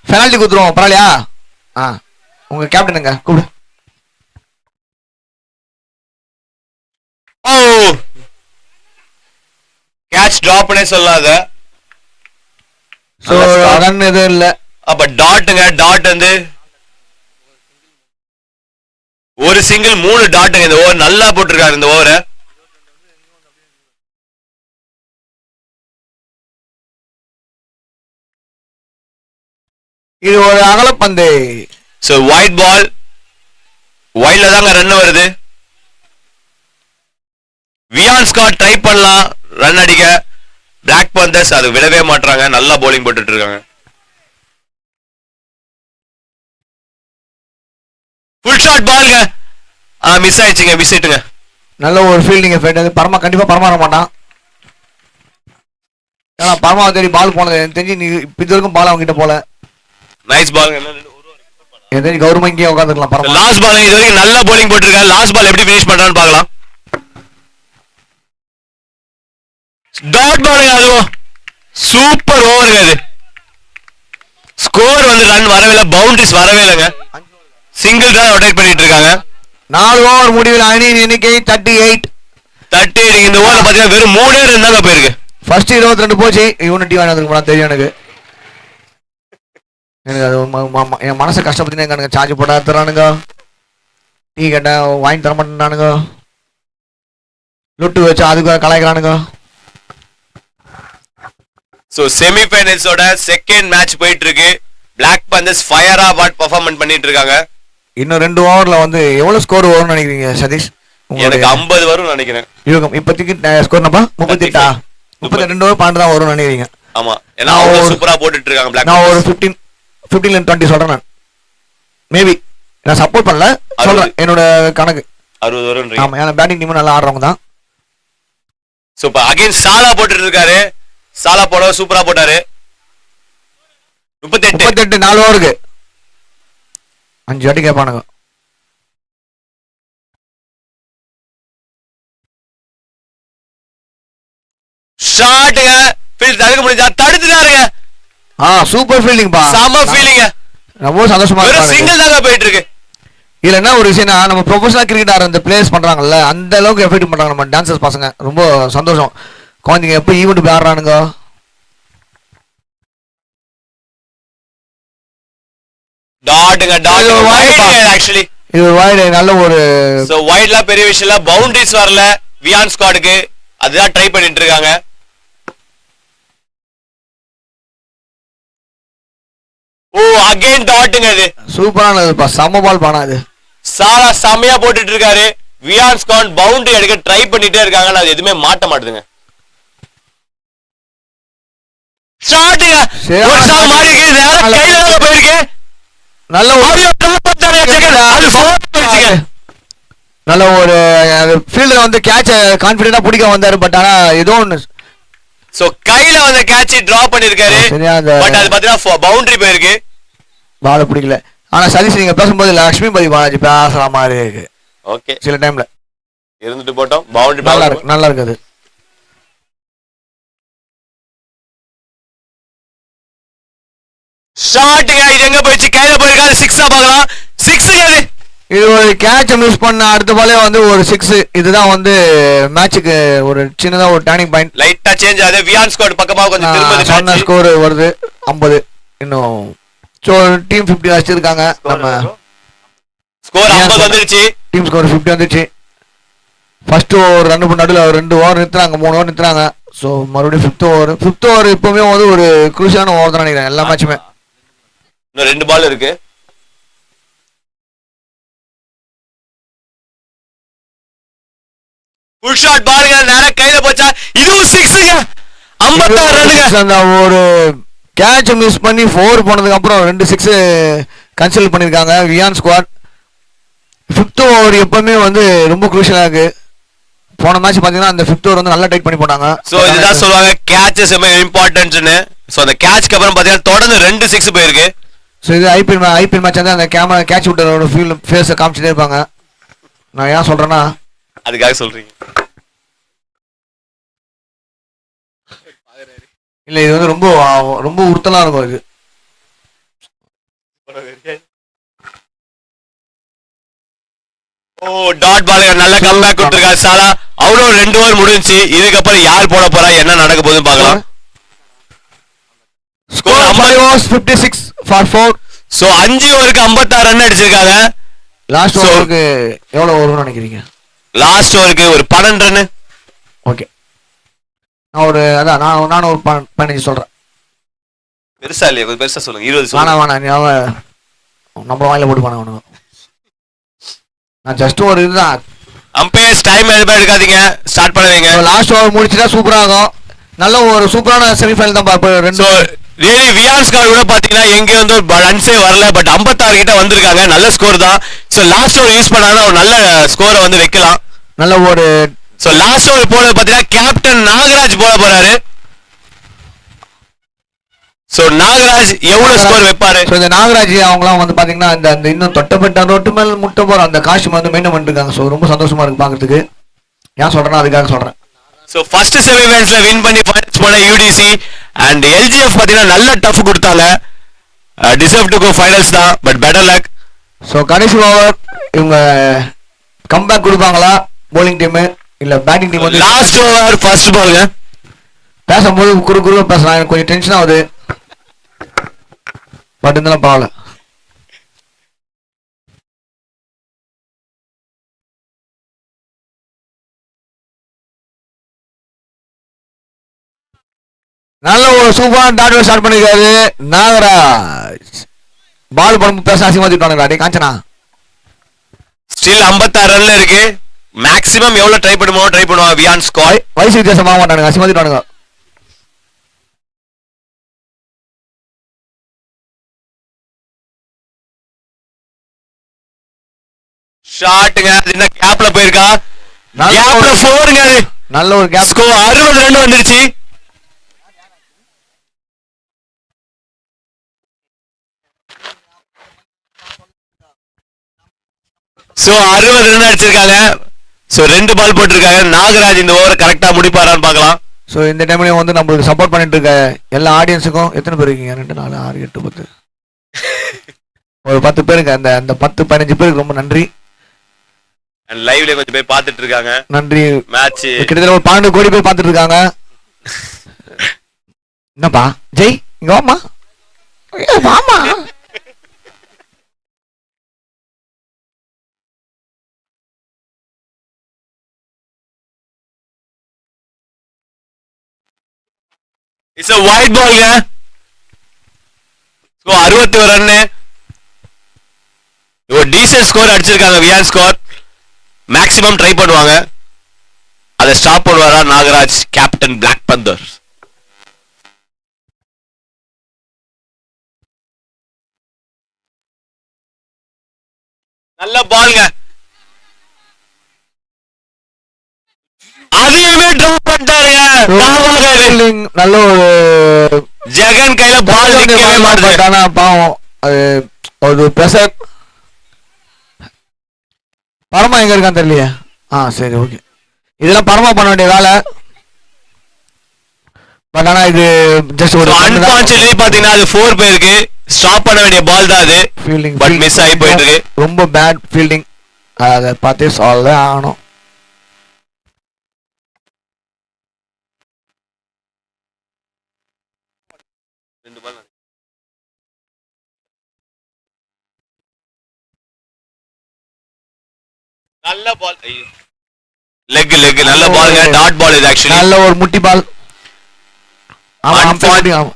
பெனால்டி குடுத்துருவோம் பரவாயில்லையா? உங்க கேப்டனுங்க கூப்பிடு. ஓ கேட்ச் டிராப்னே சொல்லாத. சோ ரன் எதுவும் இல்ல. அப்ப டாட்டுங்க. டாட் வந்து ஒரு சிங்கிள் 3 டாட்டுங்க. இந்த ஓவர் நல்லா போட்டிருக்காரு. இந்த ஓவரை இது ஒரு அகலப்பந்து. So white ball. ஒயிட்ல தாங்க ரன் வருது. வியான் ஸ்காட் ட்ரை பண்ணலாம் ரன் அடிக்க. பிளாக் பந்தர்ஸ் அது விடவே மாட்டாங்க. நல்லா bowling போட்டுட்டு இருக்காங்க. ஃபுல் ஷாட் பால்ங்க. மிஸ் ஆயிடுச்சுங்க. மிஸ் ஆயிட்டுங்க. நல்ல ஒரு ஃபீல்டிங் எஃபெக்ட். அது பரமா கண்டிப்பா பரமா வர மாட்டான். ஏன்னா பரமாவை தேடி பால் போனது எனக்கு தெரிஞ்சு நீ இது வரைக்கும் பால் அவங்க கிட்ட போல. நைஸ் பால்ங்க. எனக்கு தெரிஞ்சு கௌரவம் இங்கே உட்காந்துருக்கலாம். பரமா லாஸ்ட் பால் இது வரைக்கும் நல்ல bowling போட்டிருக்காரு. லாஸ்ட் பால் எப்படி ஃபினிஷ் பண்றான்னு பார்க்கலாம். டாட் பாலுங்க. அதுவும் சூப்பர் ஓவருங்க. அது ஸ்கோர் வந்து ரன் வரவே இல்லை. பவுண்டரிஸ் வரவே இல்லைங்க. சிங்கிள் தான் ரொட்டேட் பண்ணிட்டு இருக்காங்க. 4 ஓவர் முடிவில் அணியின் எண்ணிக்கை 38. இந்த ஓவர்ல பாத்தீங்கன்னா வெறும் 3 ரன் தாங்க போயிருக்கு. ஃபர்ஸ்ட் 22 போச்சு. யூனிட்டி வாங்கினதுக்கு தெரியும் எனக்கு. எனக்கு அது என் மனசை கஷ்டப்பட்டு எனக்கு சார்ஜ் போட்டா தரானுங்க. டீ கேட்டேன் வாங்கி தர மாட்டேன்னானுங்க. லுட்டு வச்சு அதுக்கு கலாய்க்கிறானுங்க. ஸோ செமிஃபைனல்ஸோட செகண்ட் மேட்ச் போயிட்டு இருக்கு. பிளாக் பந்தர்ஸ் ஃபயரா பர்ஃபார்மன்ஸ் பண்ணிட்டு இருக்காங்க. இன்னும் 2 ஓவர்ல வந்து எவ்வளவு ஸ்கோர் வரும்னு நினைக்கிறீங்க சதீஷ்? எனக்கு 50 வரும் நினைக்கிறேன். இவங்க இப்போதைக்கு ஸ்கோர் நம்பா 38 32 ஓவர் 12 தான் வரும்னு நினைக்கிறீங்க? ஆமா, ஏன்னா அவங்க சூப்பரா போட்டுட்டு இருக்காங்க பிளாக். நான் ஒரு 15 20 சொல்றேன். நான் மேபி நான் சப்போர்ட் பண்ணல, சொல்றேன் என்னோட கணக்கு 60 வரும். ஆமா, ஏன்னா பேட்டிங் டீம் நல்லா ஆடுறவங்க தான். சோ இப்போ அகைன் சாலா போட்டுட்டு இருக்காரு. சாலா போட சூப்பரா போட்டாரு. 38 4 ஓவருக்கு 5 வாட்டி கேட்பானுங்க. ஷாட்டுங்க, ஃபீல்ட் தடுக்க முடிஞ்சா தடுத்துட்டாருங்க. சூப்பர் ஃபீல்டிங் பா, செம ஃபீலிங்க. ரொம்ப சந்தோஷமா ஒரு இருக்கு. சிங்கிள் தாங்க போயிட்டு இருக்கு. இதுல என்ன ஒரு விஷயம்னா, நம்ம ப்ரொஃபஷனல் கிரிக்கெட் ஆடுற அந்த பிளேயர்ஸ் பண்றாங்கல்ல, அந்த அளவுக்கு எஃபெக்ட் பண்றாங்க நம்ம டான்சர்ஸ் பசங்க. ரொம்ப சந்தோஷம். குழந்தைங்க எப்போ ஈவெண்ட் போய் ஆடுறானுங்க. டாட்டுங்க டாட் வைட் ஆக்சுவலி. இது ஒரு வைட், நல்ல ஒரு சோ வைட்ல பெரிய விஷயம் இல்ல. பவுண்டரிஸ் வரல வியான் ஸ்குவாடுக்கு, அதுதான் ட்ரை பண்ணிட்டு இருக்காங்க. ஓ அகைன் டாட்டுங்க. இது சூப்பரானதுப்பா, செம்ம பால் பானா. இது சாலா செமையா போட்டுட்டு இருக்காரு. வியான் ஸ்குவாட் பவுண்டரி எடுக்க ட்ரை பண்ணிட்டே இருக்காங்க, அது எதுவுமே மாட்ட மாட்டுதுங்க. ஷாட்டுங்க, ஒரு ஷாட் மாறி இருக்கு. நேரா கையில தான் போயிருக்கு. நல்ல ஒரு நல்ல ஒரு ஃபீல்டர் வந்து கேட்ச கான்ஃபிடென்ட்டா பிடிக்க வந்தாரு. பட் ஆனா ஏதோ ஒன்னு சோ கையில வந்து கேட்ச் டிராப் பண்ணிருக்காரு. பட் அது பாத்தீங்கன்னா பவுண்டரி போயிருக்கு. பால பிடிக்கல. ஆனா சதீஷ் நீங்க பேசும்போது லட்சுமிபதி பாலாஜி பேசுற மாதிரி இருக்கு. ஓகே, சில டைம்ல இருந்துட்டு போட்டோம். பவுண்டரி நல்லா இருக்குது. ஷாட்டுங்க, இது எங்க போயிடுச்சு? கையில போயிருக்காரு. 6 பார்க்கலாம். 6ங்க. இது ஒரு கேட்ச மிஸ் பண்ண அடுத்த பாலே வந்து ஒரு 6. இதுதான் வந்து மேட்சுக்கு ஒரு சின்னதா ஒரு டர்னிங் பாயிண்ட். லைட்டா சேஞ்ச் ஆகுது. வியான் ஸ்குவாட் பக்கமா கொஞ்சம் திரும்புது. சொன்ன ஸ்கோர் வருது 50. இன்னும் சோ டீம் 50 வச்சிருக்காங்க. நம்ம ஸ்கோர் 50 வந்துருச்சு. டீம் ஸ்கோர் 50 வந்துருச்சு. ஃபர்ஸ்ட் ஓவர் ரன் பண்ண நடுவுல 2 ஓவர் நிறுத்துறாங்க, 3 ஓவர் நிறுத்துறாங்க. சோ மறுபடியும் 5th ஓவர் இப்பவுமே வந்து ஒரு குரூஷியலான ஓவர் தான் நினைக்கிறேன் எல்லா மேட்சுமே. இன்னும் 2 பால் இருக்கு. ஃபுல் ஷாட் பாருங்க, நேரா கையில போச்சா. இதுவும் 6ங்க. 56 ரன்னுங்க. அந்த ஒரு கேட்ச் மிஸ் பண்ணி 4 போனதுக்கு அப்புறம் 2 6 கன்சிடர் பண்ணிருக்காங்க வியான் ஸ்குவாட். 5th ஓவர் எப்பவுமே வந்து ரொம்ப குரூஷியலா இருக்கு. போன மேட்ச் பாத்தீங்கன்னா அந்த 5th ஓவர் வந்து நல்லா டைட் பண்ணி போனாங்க. சோ இதுதான் சொல்லுவாங்க கேட்சஸ் இம்பார்ட்டன்ட்னு. சோ அந்த கேட்ச்க்கு அப்புறம் பாத்தீங்கன்னா தொடர்ந்து 2 6 போயிருக்கு. சோ இது ஐபிஎல் மேட்ச் வந்து அந்த கேமரா கேட்ச் விட்டரோட ஃபேஸை காமிச்சிட்டே இருப்பாங்க. நான் ஏன் சொல்றேன்னா அதுக்காக சொல்றீங்க. இல்ல இது வந்து ரொம்ப ரொம்ப உறுத்தலா இருக்கும். இது ஓ டாட் பால் நல்ல கம்பேக் கொடுத்திருக்காரு சாலா. அவரும் 2 ஓவர் முடிஞ்சுச்சு. இதுக்கப்புறம் யார் போட போறா, என்ன நடக்க போகுதுன்னு பார்க்கலாம். Score 56 for 4. சோ 5 ஓவருக்கு 56 ரன் அடிச்சிருக்காங்க. லாஸ்ட் ஓவருக்கு எவ்வளவு வரும்னு நினைக்கிறீங்க? லாஸ்ட் ஓவருக்கு ஒரு 12 ரன். ஓகே, நான் ஒரு அதான் நான் ஒரு 15 சொல்றேன். பெருசா இல்லையா? கொஞ்சம் பெருசா சொல்லுங்க. 20 வேணாம் நீ நம்ம வாயில போட்டு பண்ண. நான் ஜஸ்ட் ஒரு இதுதான். அம்பையர்ஸ் டைம் எடுக்காதீங்க, ஸ்டார்ட் பண்ணுவீங்க. லாஸ்ட் ஓவர் முடிச்சுட்டா சூப்பரா இருக்கும். நல்ல ஒரு சூப்பரான செமிஃபைனல் தான் பார்ப்போம். ஸோ ரியலி வியான் ஸ்குவாட் கூட பார்த்தீங்கன்னா எங்கேயும் வந்து ரன்ஸே வரல. பட் 56 கிட்ட வந்திருக்காங்க. நல்ல ஸ்கோர் தான். ஸோ லாஸ்ட் ஓவர் யூஸ் பண்ணாங்கன்னா ஒரு நல்ல ஸ்கோரை வந்து வைக்கலாம். நல்ல ஒரு ஸோ லாஸ்ட் ஓவர் போட பார்த்தீங்கன்னா கேப்டன் நாகராஜ் போட போறாரு. ஸோ நாகராஜ் எவ்வளவு ஸ்கோர் வைப்பாரு? ஸோ இந்த நாகராஜ் அவங்களாம் வந்து பாத்தீங்கன்னா இந்த இன்னும் தொட்டப்பட்ட ரோட்டு மேல் முட்டை போற அந்த காஸ்டியூம் வந்து மெயின்டைன் பண்ணிருக்காங்க. ஸோ ரொம்ப சந்தோஷமா இருக்கு பாக்குறதுக்கு. ஏன் சொல்றேன்னா அதுக்காக சொல்றேன். ஸோ ஃபர்ஸ்ட் செமிஃபைனல்ஸ்ல வின் பண்ணி ஃபைனல்ஸ் போன யூடிசி அண்ட் எல்ஜிஎஃப் பார்த்தீங்கன்னா நல்ல டஃப் கொடுத்தாங்க. டிசர்வ் டு கோ ஃபைனல்ஸ் தான், பட் பெட்டர் லக். ஸோ கடைசி ஓவர் இவங்க கம்பேக் கொடுப்பாங்களா போலிங் டீம் இல்ல பேட்டிங் டீம்? வந்து லாஸ்ட் ஓவர் ஃபர்ஸ்ட் பாலுங்க. பேசும்போது குறுகுறுவா பேசலாம், எனக்கு கொஞ்சம் டென்ஷன் ஆகுது. பட் இருந்தாலும் பரவாயில்ல. நல்ல ஒரு சூப்பரான டாட் ஸ்டார்ட் பண்ணிருக்காரு நாகராஜ். பால் பண்ண பேச அசிங்கமாத்திட்டானுங்க டே காஞ்சனா. ஸ்டில் 56 ரன்ல இருக்கு. மேக்ஸிமம் எவ்வளவு ட்ரை பண்ணுவாங்க வியான் ஸ்குவாட். வயசு வித்தியாசம் ஆக மாட்டானுங்க, அசிங்கமாத்திட்டானுங்க. ஷாட்டுங்க, என்ன கேப்ல போயிருக்கா. கேப்ல 4ங்க. நல்ல ஒரு கேப். ஸ்கோர் 60 ரன் வந்துருச்சு. சோ 60 ரன் அடிச்சிருக்காங்க. சோ 2 பால் போட்டிருக்காங்க. நாகராஜ் இந்த ஓவர் கரெக்டா முடிப்பாரான்னு பார்க்கலாம். ஸோ இந்த டைம்லயும் வந்து நம்மளுக்கு சப்போர்ட் பண்ணிட்டு இருக்க எல்லா ஆடியன்ஸுக்கும் எத்தனை பேர் இருக்கீங்க? 2 4 6 8 10 ஒரு 10 பேருக்கு அந்த அந்த 10 15 பேருக்கு ரொம்ப நன்றி. அண்ட் லைவ்ல கொஞ்சம் பேர் பார்த்துட்டு இருக்காங்க. நன்றி. மேட்ச் கிட்டத்தட்ட ஒரு 12 கோடி பேர் பார்த்துட்டு இருக்காங்க. என்னப்பா ஜெய் இங்க வாமா, வாமா. இட்ஸ் a white ballங்க. So 61 run. ஒரு டீசன்ட் ஸ்கோர் அடிச்சிருக்காங்க வியான் ஸ்கோர். மேக்ஸிமம் ட்ரை பண்ணுவாங்க. அதை ஸ்டாப் பண்ணுவாரா நாகராஜ், கேப்டன் பிளாக் பந்தர். நல்ல பால்ங்க. அதையுமே டிராப் பண்ணிட்டாருங்க. நல்ல ஒரு ஜெகன் கையில பால் நிக்கவே மாட்டேங்குது. ஆனா பாவம் அது ஒரு பிரஷர். பரமா எங்க இருக்கான்னு தெரியலையே. சரி ஓகே, இதெல்லாம் பரமா பண்ண வேண்டிய வேலை. பட் ஆனா இது ஜஸ்ட் ஒரு அன்பான்சியஸ்லி பாத்தீங்கன்னா அது 4 பேருக்கு ஸ்டாப் பண்ண வேண்டிய பால் தான் அது. ஃபீல்டிங் பட் மிஸ் ஆகி போயிட்டு இருக்கு. ரொம்ப பேட் ஃபீல்டிங். அதை பார்த்தே சொல்ல ஆகணும். நல்ல பால். லெக் நல்ல பால்ங்க. டாட் பால் இது ஆக்சுவலி. நல்ல ஒரு முட்டி பால்.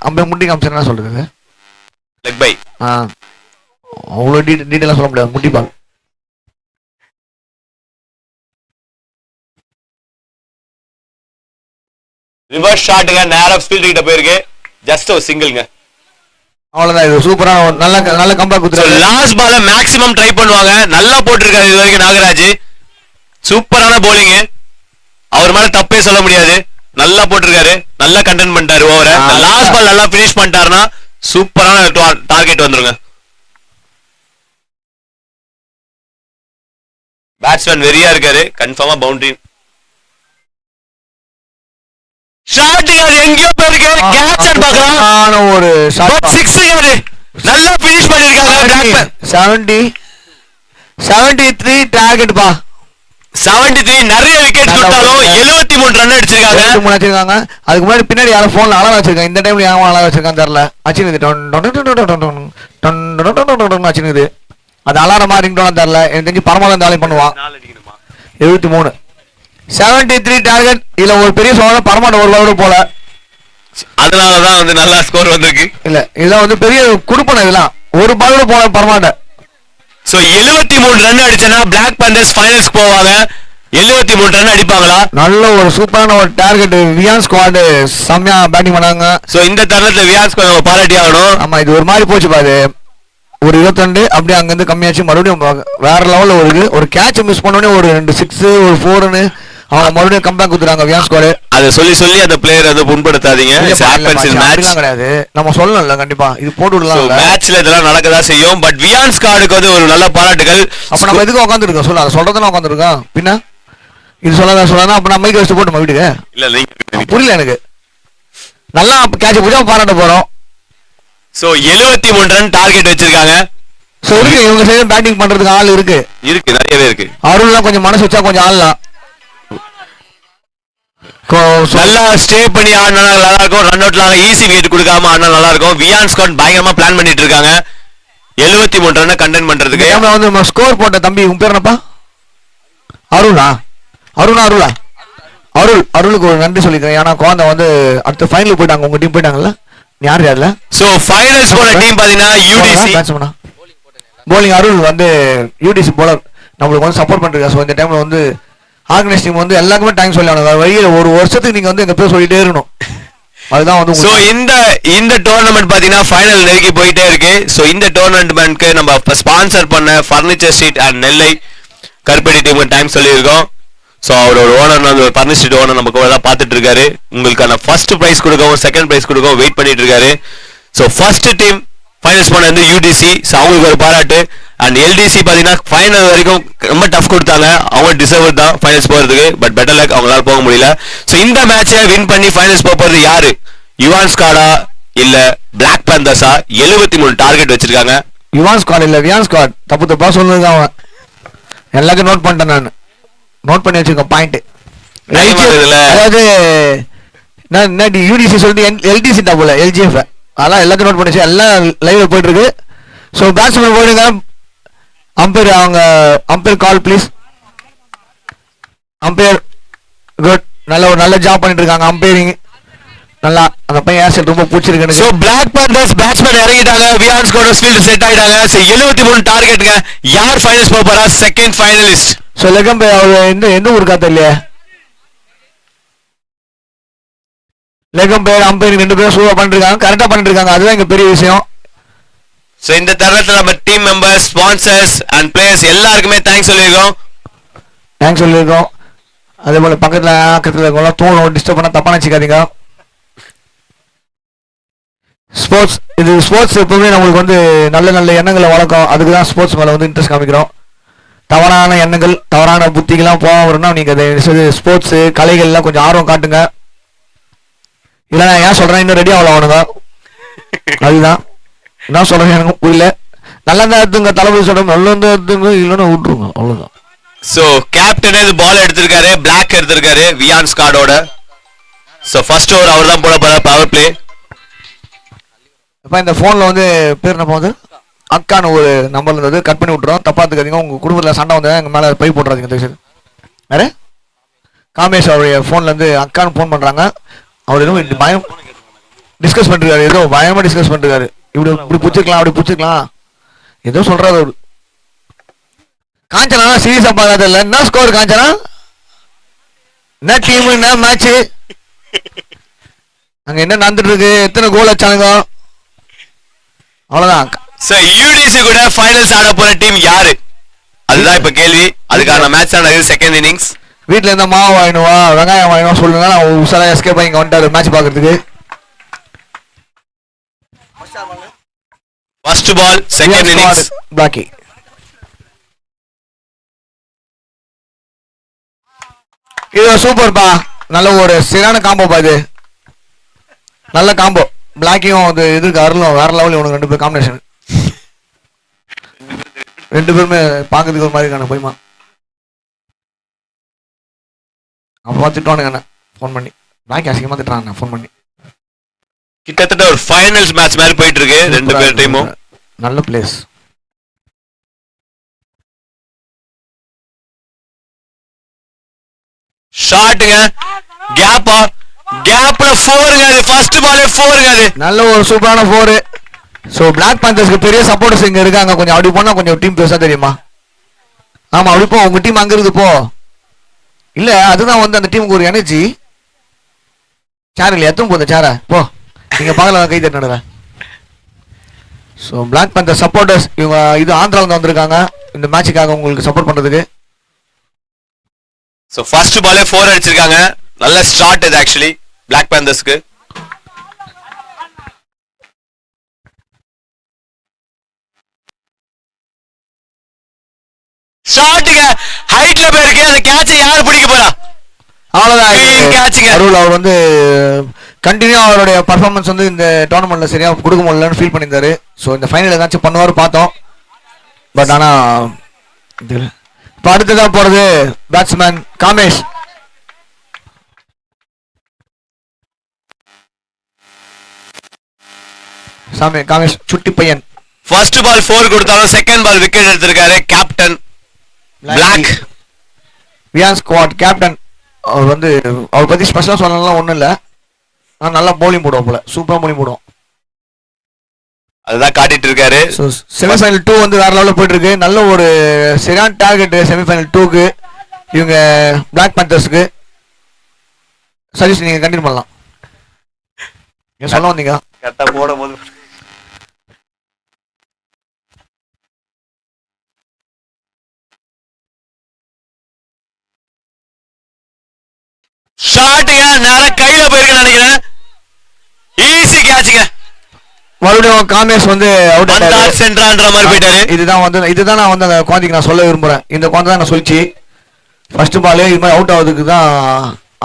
அம்பே முட்டி காமிச்சா என்ன சொல்றது? Leg by. அவ்வளோ டீட்டெயிலாக சொல்ல முடியாது. முட்டி பால். ரிவர்ஸ் ஷாட்டுங்க. நேரா ஃபீல்ட் கிட்ட போயிருக்கு. ஜஸ்ட் ஒரு சிங்கிள்ங்க. அவ்வளவுதான். இது சூப்பரான நல்ல நல்ல கம்பேக் கொடுத்துருக்காரு. லாஸ்ட் பால மேக்ஸிமம் ட்ரை பண்ணுவாங்க. நல்லா போட்டிருக்காரு இது வரைக்கும் நாகராஜ். சூப்பரான போலிங். அவர் மேல தப்பே சொல்ல முடியாது. நல்லா போட்டிருக்காரு. நல்லா கண்டென்ட் பண்ணிட்டாரு ஓவரை. லாஸ்ட் பால் நல்லா பினிஷ் பண்ணிட்டாருன்னா சூப்பரான டார்கெட் வந்துருங்க. பேட்ஸ்மேன் வெறியா இருக்காரு. கன்ஃபார்மா பவுண்டரி. ஷாட்டுங்க, அது எங்கேயோ போயிருக்கு. கேட்ச் பார்க்கலாம். ஒரு ஷாட் 6ங்க. அது நல்லா பினிஷ் பண்ணிருக்காங்க. 73 டார்கெட் பா. 73 நிறைய விக்கெட் கொடுத்தாலும் 73 ரன் அடிச்சிருக்காங்க. அடிச்சிருக்காங்க. அதுக்கு முன்னாடி பின்னாடி யாரும் போன்ல அலாரம் வச்சிருக்காங்க. இந்த டைம்ல யாரும் அலாரம் வச்சிருக்கான்னு தெரியல. அச்சினுது அச்சினுது. அது அலாரமா ரிங்டோனா தெரியல. எனக்கு தெரிஞ்சு பரமால இந்த வேலையை பண்ணுவான். 73 73 டார்கெட். இதுல ஒரு பெரிய சோழ பரமாட்ட ஒரு ஓவர் போல. அதனாலதான் வந்து நல்லா ஸ்கோர் வந்திருக்கு. இல்ல இதெல்லாம் வந்து பெரிய குடுப்பன. இதெல்லாம் ஒரு பாலோட போல பரமாட்ட. சோ 73 ரன் அடிச்சனா பிளாக் பந்தர்ஸ் ஃபைனல்ஸ் போவாங்க. 73 ரன் அடிப்பாங்களா? நல்ல ஒரு சூப்பரான ஒரு டார்கெட். வியான் ஸ்குவாட் செம்மையா பேட்டிங் பண்ணாங்க. சோ இந்த தருணத்துல வியான் ஸ்குவாட் பாராட்டி ஆகணும். ஆமா, இது ஒரு மாதிரி போச்சு பாரு. ஒரு 22 அப்படியே அங்கிருந்து கம்மியாச்சு. மறுபடியும் வேற லெவல்ல ஒரு கேட்ச் மிஸ் பண்ணோடனே ஒரு 2 6 ஒரு 4ன்னு அவங்க மறுபடியும் கம்பேக் கொடுத்துறாங்க வியான் ஸ்குவாட். அதை சொல்லி அந்த பிளேயர் அதை புண்படுத்தாதீங்க. கிடையாது, நம்ம சொல்லணும்ல. கண்டிப்பா இது போட்டு விடலாம். மேட்ச்ல இதெல்லாம் நடக்கதா செய்யும். பட் வியான் ஸ்குவாடுக்கு வந்து ஒரு நல்ல பாராட்டுகள். அப்ப நம்ம எதுக்கு உட்காந்துருக்கோம் சொல்ல? அதை சொல்றதுனா உட்காந்துருக்கோம். பின்ன இது சொல்லாதான் அப்ப நம்ம மைக் வச்சு போட்டு வீட்டுக்கு. இல்ல புரியல எனக்கு. நல்லா கேட்ச் பிடிச்சா பாராட்ட போறோம். சோ 73 ரன் டார்கெட் வச்சிருக்காங்க. சோ இருக்கு, இவங்க சைடு பேட்டிங் பண்றதுக்கு ஆள் இருக்கு. நிறையவே இருக்கு. அருள்லாம் கொஞ்சம் மனசு வச்சா கொஞ்சம் ஆள்லாம் நல்லா ஸ்டே பண்ணி ஆடினா நல்லா இருக்கும். ரன் அவுட்ல ஈஸி விக்கெட் கொடுக்காம ஆடினா நல்லா இருக்கும். வியான் ஸ்குவாட் பயங்கரமா பிளான் பண்ணிட்டு இருக்காங்க 73 ரன் கண்டெயின் பண்றதுக்கு. வந்து நம்ம ஸ்கோர் போட்ட தம்பி உன் பேர் என்னப்பா? அருளா? அருளுக்கு ஒரு நன்றி சொல்லிக்கிறேன். ஏன்னா குழந்தை வந்து அடுத்த ஃபைனல் போயிட்டாங்க, உங்க டீம் போயிட்டாங்கல்ல, யார் யார்ல சோ ஃபைனல்ஸ் போன டீம் பாத்தீங்கன்னா யூடிசி போலிங். அருள் வந்து யூடிசி போலர் நம்மளுக்கு வந்து சப்போர்ட் பண்ணிருக்காரு. ஸோ இந்த டைம்ல வந்து ஆர்கனைஸ் டீம் வந்து எல்லாருக்குமே டைம் சொல்லி ஆகணும். வழியில் ஒரு வருஷத்துக்கு நீங்க வந்து எங்க பேர் சொல்லிட்டே இருக்கணும். அதுதான் வந்து சோ இந்த டோர்னமெண்ட் பாத்தீங்கன்னா ஃபைனல் நெருங்கி போயிட்டே இருக்கு. சோ இந்த டோர்னமெண்ட்க்கு நம்ம ஸ்பான்சர் பண்ண ஃபர்னிச்சர் ஸ்ட்ரீட் அண்ட் நெல்லை கருப்பட்டி டீமுக்கு டைம் சொல்லியிருக்கோம். ஸோ அவரோட ஓனர் வந்து ஃபர்னிச்சர் ஸ்ட்ரீட் ஓனர் நம்ம கூட தான் பார்த்துட்டு இருக்காரு. உங்களுக்கான ஃபர்ஸ்ட் பிரைஸ் கொடுக்கவும் செகண்ட் பிரைஸ் கொடுக்கவும் வெயிட் பண்ணிட்டு இருக்காரு. ஸோ ஃபர்ஸ்ட் டீம் ஃபைனல்ஸ் போன வந்து யூடிசி. ஸோ அவங்களுக்கு ஒரு பாராட்டு. அண்ட் எல்டிசி பாத்தீங்கன்னா ஃபைனல் வரைக்கும் ரொம்ப டஃப் கொடுத்தாங்க. அவங்க டிசர்வ் தான் ஃபைனல்ஸ் போறதுக்கு. பட் பெட்டர் லக், அவங்களால போக முடியல. ஸோ இந்த மேட்சை வின் பண்ணி ஃபைனல்ஸ் போறது யாரு? யுவான் ஸ்காடா இல்ல பிளாக் பேந்தர்ஸா? 73 டார்கெட் வச்சிருக்காங்க. யுவான் ஸ்காட் இல்ல வியான் ஸ்காட். தப்பா சொல்லுங்க. அவன் எல்லாத்தையும் நோட் பண்ணிட்டேன், நான் நோட் பண்ணி வச்சிருக்கேன் பாயிண்ட். அதாவது யூடிசி சொல்லிட்டு எல்டிசி தான் போல, எல்ஜிஎஃப். அதெல்லாம் எல்லாத்தையும் நோட் பண்ணி எல்லாம் லைவ்ல போயிட்டு இருக்கு. ஸோ பேட்ஸ்மேன் போயிடுங்க. அம்பையர் அவங்க umpire call please. Umpire good, நல்ல ஜாப் பண்ணிட்டு இருக்காங்க அம்பையரிங். நல்லா அந்த பையன் ஏர் செட் ரொம்ப பிடிச்சிருக்கு. சோ பிளாக் பேந்தர்ஸ் பேட்ஸ்மேன் இறங்கிட்டாங்க. வியான் ஸ்குவாட் ஃபீல்ட் செட் ஆயிட்டாங்க. சோ 73 டார்கெட்ங்க. யார் ஃபைனல்ஸ் போக போறா? Second finalist. சோ லெகம்பே அவர் எந்த ஊர் காத்த இல்லையா? லெகம்பே அம்பையர் 2 பேரும் சூப்பரா பண்ணிட்டு இருக்காங்க, கரெக்டா பண்ணிட்டு இருக்காங்க. அதுதான் இங்க பெரிய விஷயம். சோ இந்த தருணத்துல நம்ம team members, sponsors and players எல்லாருக்குமே தேங்க்ஸ் சொல்லியிருக்கோம். அதே போல பக்கத்துல இருக்கவங்க தூணும் டிஸ்டர்ப் பண்ண தப்பா நினைச்சுக்காதீங்க. ஸ்போர்ட்ஸ் எப்பவுமே நம்மளுக்கு வந்து நல்ல எண்ணங்களை வளர்க்கும். அதுக்கு தான் ஸ்போர்ட்ஸ் மேல வந்து இன்ட்ரெஸ்ட் காமிக்கிறோம். தவறான எண்ணங்கள் தவறான புத்திகள்லாம் போக வரும்னா நீங்க ஸ்போர்ட்ஸ் கலைகள் எல்லாம் கொஞ்சம் ஆர்வம் காட்டுங்க. இல்ல நான் ஏன் சொல்றேன், இன்னும் ரெடி ஆகல அவனுங்க. அதுதான் என்ன சொல்றேன் எனக்கு புரியல. நல்லா தான் எடுத்துங்க, தளபதி சொல்றோம், நல்லா தான் எடுத்துங்க, இல்லைன்னா விட்டுருங்க, அவ்வளவுதான். சோ கேப்டன் இது பால் எடுத்திருக்காரு, பிளாக் எடுத்திருக்காரு வியான் ஸ்காடோட. சோ ஃபர்ஸ்ட் ஓவர் அவர் தான் போட போறார், பவர் பிளே. இப்போ இந்த ஃபோனில் வந்து பேர் என்ன போகுது, அக்கான்னு ஒரு நம்பர் இருந்தது, கட் பண்ணி விட்டுறோம். தப்பா இருக்காதீங்க. உங்கள் குடும்பத்தில் சண்டை வந்து எங்கள் மேலே பை போட்டுறாதீங்க தயவுசெய்து. வேறு காமேஷ் அவருடைய ஃபோன்லேருந்து அக்கான்னு ஃபோன் பண்ணுறாங்க. அவர் எதுவும் பயம் டிஸ்கஸ் பண்ணிருக்காரு, ஏதோ பயமாக டிஸ்கஸ் பண்ணிருக்காரு. இப்படி பிடிச்சிருக்கலாம், அப்படி பிடிச்சிருக்கலாம், ஏதோ சொல்கிறாரு அவர். காஞ்சனா சீரியஸாக பார்க்காத இல்லை. என்ன ஸ்கோர் காஞ்சனா? என்ன டீம், என்ன மேட்ச்சு, அங்கே என்ன நடந்துட்டு இருக்கு, எத்தனை கோல் வச்சானுங்க, அவ்வளவுதான். சார் யூடிசி கூட ஃபைனல்ஸ் ஆட போற டீம் யாரு? அதுதான் இப்ப கேள்வி. அதுக்கான மேட்ச் நடக்குது, செகண்ட் இன்னிங்ஸ். வீட்ல இருந்த மாவு வாங்கினுவா, வெங்காயம் வாங்கினுவா சொல்லுங்க. நான் உஷாரா எஸ்கேப் பண்ணி இங்க வந்துட்டாரு மேட்ச் பாக்குறதுக்கு. First ball second innings. பாக்கி இது சூப்பர்ப்பா, நல்ல ஒரு சரியான காம்போ பா. இது நல்ல காம்போ. பிளாக்கியும் அது இதுக்கு அருளும் வேற லெவல். இவனுக்கு 2 பேர் காம்பினேஷன். 2 பேருமே பார்க்கறதுக்கு ஒரு மாதிரி இருக்கானு போய்மா. அப்போ திட்டுவானுங்க என்ன ஃபோன் பண்ணி. பிளாக்கி அசிங்கமா திட்டுறான் ஃபோன் பண்ணி. கிட்டத்தட்ட ஒரு ஃபைனல்ஸ் மேட்ச் மாதிரி போயிட்டு இருக்கு 2 பேர் டீமும். நல்ல பிளேஸ். ஷாட்டுங்க, கேப்பா, கேப்ல 4ங்க. அது ஃபர்ஸ்ட் பாலே 4ங்க. அது நல்ல ஒரு சூப்பரான 4. சோ பிளாக் பேந்தர்ஸ்க்கு பெரிய சப்போர்ட்டர்ஸ் இங்க இருக்காங்க. கொஞ்சம் அப்படி போனா கொஞ்சம் டீம் பெருசா தெரியுமா? ஆமா அப்படி போ, உங்க டீம் அங்க இருக்கு போ. இல்ல அதுதான் வந்து அந்த டீமுக்கு ஒரு எனர்ஜி. சேர் இல்ல எத்தும் போகுது சேர போ. நீங்க பகல கை தட்டினடா. சோ பிளாக் பேந்தர் சப்போர்ட்டர்ஸ் இவங்க இது ஆந்திரால இருந்து வந்திருக்காங்க இந்த மேட்சுக்காக உங்களுக்கு சப்போர்ட் பண்றதுக்கு. சோ ஃபர்ஸ்ட் பாலே 4 அடிச்சிருக்காங்க. நல்ல ஸ்டார்ட் இது ஆக்சுவலி பிளாக் பேந்தர்ஸ்க்கு. ஷாட்டுங்க, ஹைட்ல போயிருக்கு. அந்த கேட்சை யார் பிடிக்க போறா? அவ்வளவுதான். அருள் அவர் வந்து கண்டினியூ அவருடைய பர்ஃபார்மன்ஸ் வந்து இந்த டோர்னமெண்ட்ல சரியா கொடுக்க முடியலன்னு ஃபீல் பண்ணியிருந்தாரு. ஸோ இந்த ஃபைனல் ஏதாச்சும் பண்ணுவாரு பார்த்தோம். பட் ஆனா இப்போ அடுத்ததான் போறது பேட்ஸ்மேன் காமேஷ். சாமி காமேஷ் சுட்டி பையன். ஃபர்ஸ்ட் பால் 4 கொடுத்தாலும் செகண்ட் பால் விக்கெட் எடுத்திருக்காரு captain Black. Vian squad captain அவர் வந்து அவர் பத்தி ஸ்பெஷலா சொல்லலாம் ஒண்ணும் இல்ல. ஆனா நல்லா bowling போடுவோம் போல, சூப்பரா bowling போடுவோம். அதுதான் காட்டிட்டு இருக்காரு. ஸோ செமிஃபைனல் 2 வந்து வேற லெவலில் போயிட்டு இருக்கு. நல்ல ஒரு சரியான டார்கெட் செமிஃபைனல் 2க்கு இவங்க பிளாக் பேந்தர்ஸ்க்கு. சஜஸ்ட் நீங்க கண்டினியூ பண்ணலாம். நீங்க சொல்ல வந்தீங்க. கரெக்டா போடும்போது ஷாட்டுங்க நேரா கையில போயிருக்கு நினைக்கிறேன். ஈஸி கேட்சுங்க. மறுபடியும் காமேஷ் வந்து அவுட் வந்தார் சென்றான்ற மாதிரி போயிட்டாரு. இதுதான் நான் வந்து அந்த குழந்தைக்கு நான் சொல்ல விரும்புறேன். இந்த குழந்தை தான் நான் சொல்லிச்சு ஃபர்ஸ்ட் பால் இது மாதிரி அவுட் ஆகுறதுக்கு தான்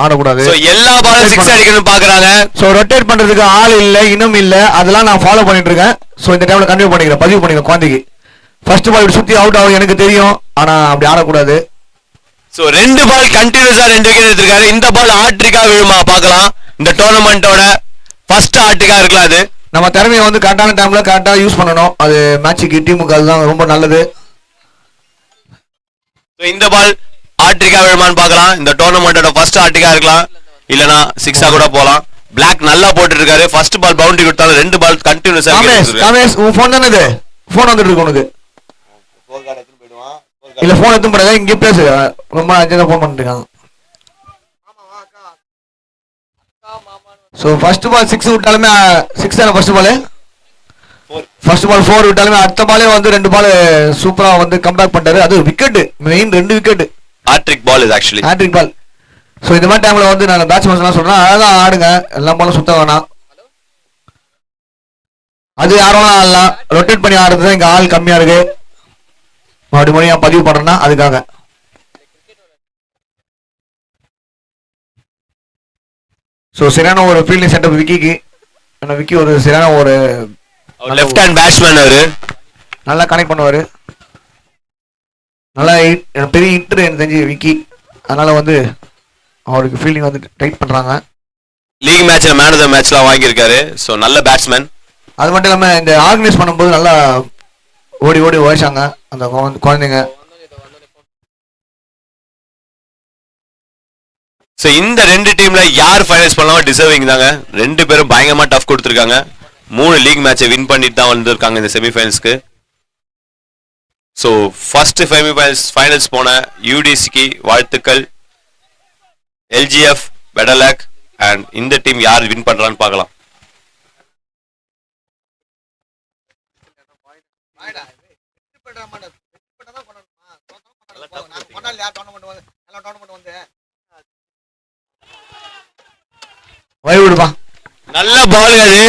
ஆடக்கூடாது. So, எல்லா பாலும் 6 அடிக்கணும்னு பாக்குறாங்க. ஸோ ரொட்டேட் பண்றதுக்கு ஆள் இல்லை, இன்னும் இல்லை. அதெல்லாம் நான் ஃபாலோ பண்ணிட்டு இருக்கேன். ஸோ இந்த டைம்ல கண்டினியூ பண்ணிக்கிறேன், பதிவு பண்ணிக்கிறேன். குழந்தைக்கு ஃபர்ஸ்ட் பால் இப்படி சுத்தி அவுட் ஆகும் எனக்கு தெரியும், ஆனா அப்படி ஆடக்கூடாது. சோ 2 பால் கண்டினியூஸா 2 விக்கெட் எடுத்திருக்காரு. இந்த பால் ஆட்ரிக்கா விழுமா பார்க்கலாம். இந்த டோர்னமெண்டோட ஃபர்ஸ்ட் ஆட்ரிக்கா இருக்கலாம். அது நம்ம திறமையை வந்து கரெக்டான டைம்ல கரெக்டா யூஸ் பண்ணணும். அது மேட்சுக்கு டீமுக்கு அதுதான் ரொம்ப நல்லது. இந்த பால் ஆட்ரிக்கா விழுமான்னு பார்க்கலாம். இந்த டோர்னமெண்டோட ஃபர்ஸ்ட் ஆட்ரிக்கா இருக்கலாம், இல்லனா 6ஆ கூட போலாம். பிளாக் நல்லா போட்டு இருக்காரு. ஃபர்ஸ்ட் பால் பவுண்டரி கொடுத்தாலும் 2 பால் கண்டினியூஸா. காமேஷ் உன் ஃபோன் தானே இது? ஃபோன் வந்துட்டு இருக்கு உனக்கு? இல்ல ஃபோன் எடுத்து போறாங்க, இங்க பேசு. ரொம்ப அர்ஜென்ட்டா ஃபோன் பண்ணிட்டு இருக்காங்க. சோ ஃபர்ஸ்ட் பால் 6 விட்டாலுமே 6 தான ஃபர்ஸ்ட் பால். ஃபர்ஸ்ட் பால் 4 விட்டாலுமே அடுத்த பாலே வந்து 2 பால் சூப்பரா வந்து கம்பேக் பண்ணிட்டாரு. அது விக்கெட், மெயின் 2 விக்கெட். ஹாட்ரிக் பால் இது ஆக்சுவலி. ஹாட்ரிக் பால். சோ இந்த மாதிரி டைம்ல வந்து நான் பேட்ஸ்மேன்ஸ் எல்லாம் சொல்றேன், அழகா ஆடுங்க, எல்லா பாலும் சுத்த வேணாம். அது யாரும் ஆடலாம், ரொட்டேட் பண்ணி ஆடுறது இங்க ஆள் கம்மியா இருக்கு. மறுபடியும் பதிவு பண்றேன்னா அதுக்காக. சோ சரியான ஒரு ஃபீல்டிங் செட்டப் விக்கிக்கு. விக்கி ஒரு சரியான ஒரு லெஃப்ட் ஹேண்ட் பேட்ஸ்மேன். அவரு நல்லா கனெக்ட் பண்ணுவாரு. நல்லா பெரிய ஹிட்டர் எனக்கு தெரிஞ்சு விக்கி. அதனால வந்து அவருக்கு ஃபீல்டிங் வந்து டைட் பண்றாங்க. லீக் மேட்ச்ல மேன் ஆஃப் தி மேட்ச்லாம் வாங்கியிருக்காரு. சோ நல்ல பேட்ஸ்மேன். அது மட்டும் இல்லாம இந்த ஆர்கனைஸ் பண்ணும்போது நல்லா ஓடி ஓடி உழைச்சாங்க அந்த குழந்தைங்க. சோ இந்த 2 டீம்ல யார் ஃபைனல்ஸ் பண்ணலாம் டிசர்விங் தாங்க. 2 பேரும் பயங்கரமா டஃப் கொடுத்திருக்காங்க. 3 லீக் மேட்சை வின் பண்ணிட்டு தான் வந்திருக்காங்க இந்த செமிஃபைனல்ஸ்க்கு. சோ ஃபர்ஸ்ட் ஃபைனல்ஸ் போன யூடிசிக்கு வாழ்த்துக்கள். LGF better luck. அண்ட் இந்த டீம் யார் வின் பண்றான்னு பார்க்கலாம். வழிவிடுப்பா. நல்ல பால் அது.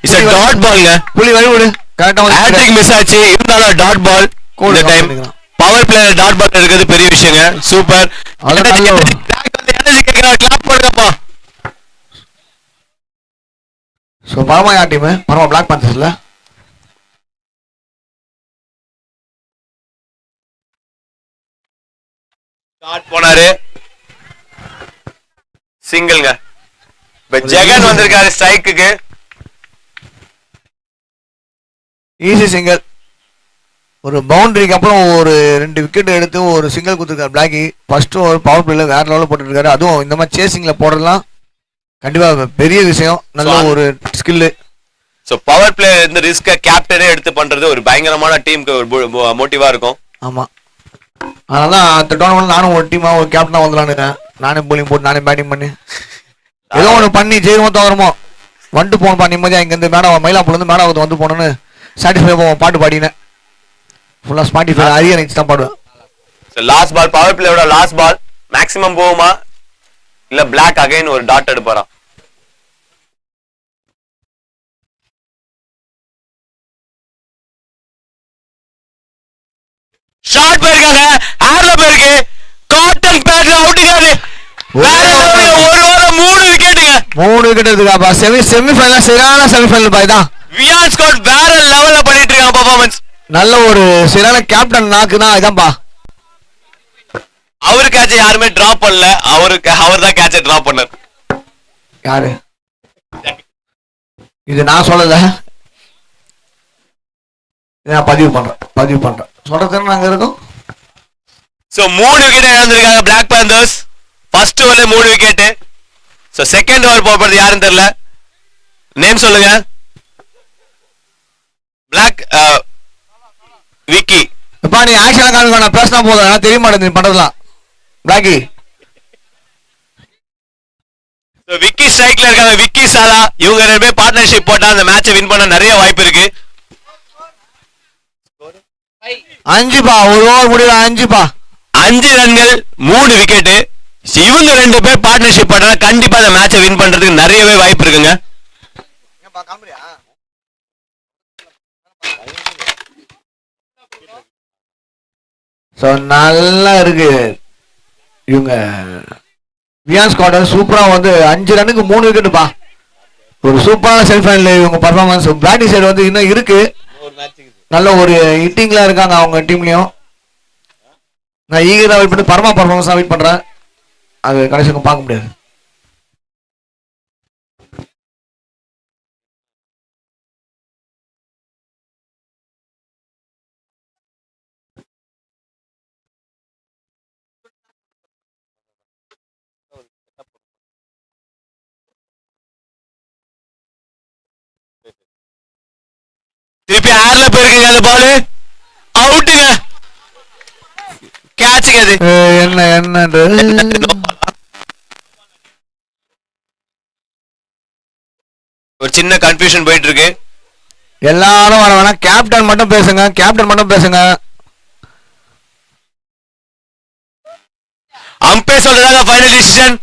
இட்ஸ் a டாட் பால்ங்க. புலி வழிவிடு. கரெக்டா ஹேட்ரிக் மிஸ் ஆச்சு. இருந்தாலும் டாட் பால். இந்த time power player dot ball இருக்கிறது பெரிய விஷயங்க. சூப்பர். கிளாப் பண்ணுங்கப்பா. சோ பரமா யார் டீம்? பரமா பிளாக் பேந்தர்ஸ்ல. ஷாட் போனாரு. சிங்கிள்ங்க. இப்ப ஜெகன் வந்திருக்காரு ஸ்ட்ரைக்குக்கு. Easy single. ஒரு பவுண்டரிக்கு அப்புறம் ஒரு 2 விக்கெட் எடுத்து ஒரு சிங்கிள் கொடுத்துருக்காரு பிளாக்கி. ஃபர்ஸ்ட் ஒரு பவர் பிளேல வேற லெவலில் போட்டு இருக்காரு. அதுவும் இந்த மாதிரி சேசிங்ல போடுறதுலாம் கண்டிப்பா பெரிய விஷயம். நல்ல ஒரு ஸ்கில்லு. சோ பவர் பிளே இந்த ரிஸ்க கேப்டனே எடுத்து பண்றது ஒரு பயங்கரமான டீமுக்கு ஒரு மோட்டிவா இருக்கும். ஆமா, அதனாலதான் அந்த டோர்னமெண்ட் நானும் ஒரு டீமா ஒரு கேப்டனா வந்துலான்னு இருக்கேன். நானே போலிங் போட்டு நானே பேட்டிங் பண்ணி ஏதோ ஒன்று பண்ணி ஜெயிமோ தவறமோ வந்துட்டு போகணும்ப்பா நிம்மதியா. இங்கேருந்து மேடம் மயிலாப்பூர்லேருந்து மேடம் வந்து போகணுன்னு சாட்டிஸ்ஃபை போவோம். பாட்டு பாடினேன் ஃபுல்லாக ஸ்பாட்டிஃபை அரிய நினைச்சு தான் பாடுவேன். லாஸ்ட் பால் பவர் பிளேயோட லாஸ்ட் பால் மேக்ஸிமம் போகுமா இல்ல பிளாக் அகைன் ஒரு டாட் எடுப்பாரா? ஷாட் போயிருக்காங்க. ஆர்ல போயிருக்கு. காட்டன் பேட்ல அவுட்டுக்காரு. ஒரு ஓவர் 3 விக்கெட்டுங்க. 3 விக்கெட் எடுத்துக்காப்பா. செமிஃபைனல் சரியான செமிஃபைனல் பாய் தான். வியான் ஸ்காட் வேற லெவல்ல பண்ணிட்டு இருக்காங்க பெர்ஃபார்மன்ஸ். நல்ல ஒரு சரியான கேப்டன் நாக்கு தான் இதான்பா. அவரு கேட்ச யாருமே டிராப் பண்ணல. அவர் தான் கேட்ச டிராப் பண்ணார். யாரு? இது நான் சொல்லல, நான் பதிவு பண்றேன் சொல்றது நாங்க இருக்கோம். சோ 3 விக்கெட் இழந்திருக்காங்க பிளாக் பேந்தர்ஸ். ஃபர்ஸ்ட் ஓவர்ல 3 விக்கெட். சோ செகண்ட் ஓவர் போறது யாருன்னு தெரியல. நேம் சொல்லுங்க. பிளாக் விக்கி. இப்ப நீ ஆக்ஷன் காமிக்க நான் பேசினா போதும் தெரிய மாட்டேங்குது நீ பண்றதுலாம். பிளாக்கி விக்கி ஸ்ட்ரைக்ல இருக்காங்க. விக்கி சாலா இவங்க 2 பேர் பார்ட்னர்ஷிப் போட்டா அந்த மேட்சை வின் பண்ண நிறைய வாய்ப்பு இருக்கு. 5பா ஒரு ஓவர் முடியல 5பா. 5 ரன்கள் 3 விக்கெட். இவங்க 2 பேர் பார்ட்னர்ஷிப் பண்ணா கண்டிப்பா அந்த மேட்சை வின் பண்றதுக்கு நிறையவே வாய்ப்பு இருக்குங்க. சோ நல்லா இருக்கு. இவங்க வியான் ஸ்காட் சூப்பரா வந்து 5 ரன்னுக்கு 3 விக்கெட்டுப்பா. ஒரு சூப்பரான செல்ஃப் ஃபைனல் இவங்க பர்ஃபார்மன்ஸ். பேட்டிங் சைடு வந்து இன்னும் இருக்கு. நல்ல ஒரு ஹிட்டிங்ல இருக்காங்க அவங்க டீம்லயும். நான் ஈகரா வெயிட் பண்ணி பர்மா பர்ஃபார்மன்ஸ் வெயிட் பண்றேன். அது கடைசிக்கு பார்க்க முடியாது. திருப்பி ஏர்ல போயிருக்கீங்க. அந்த பால் அவுட்டுங்க. கேட்சுங்க அது. என்ன ஒரு சின்ன கன்ஃபியூஷன் போயிட்டு இருக்கு. எல்லாரும் வர வேணா கேப்டன் மட்டும் பேசுங்க. கேப்டன் மட்டும் பேசுங்க. அம்பையர் சொல்றதாங்க ஃபைனல் டிசிஷன்.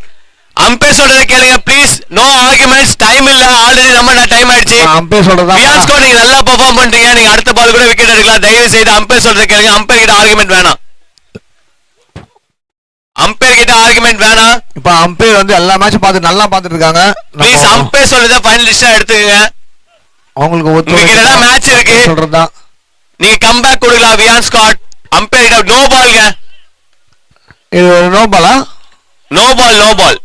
அம்பையர் சொல்றத கேளுங்க ப்ளீஸ். No arguments. டைம் இல்ல. ஆல்ரெடி நம்ம டைம் ஆயிடுச்சு. அம்பையர் சொல்றதா வியான் ஸ்காட் நீங்க நல்லா பெர்ஃபார்ம் பண்றீங்க. நீங்க அடுத்த பால் கூட விக்கெட் எடுக்கலாம். தயவு செய்து அம்பையர் சொல்றத கேளுங்க. அம்பையர் கிட்ட ஆர்குமெண்ட் வேணாம். அம்பையர் கிட்ட ஆர்குமெண்ட் வேணாம். இப்ப அம்பையர் வந்து எல்லா மேட்சும் பார்த்து நல்லா பார்த்துட்டு இருக்காங்க. ப்ளீஸ் அம்பையர் சொல்றத ஃபைனல் டிசிஷன் எடுத்துக்கங்க. அவங்களுக்கு ஒத்துழைக்க மேட்ச் இருக்கு சொல்றதா. நீங்க கம்பேக் கொடுக்கலாம் வியான் ஸ்காட். அம்பையர் கிட்ட நோ பால்ங்க. இது நோ பாலா? No ball no ball.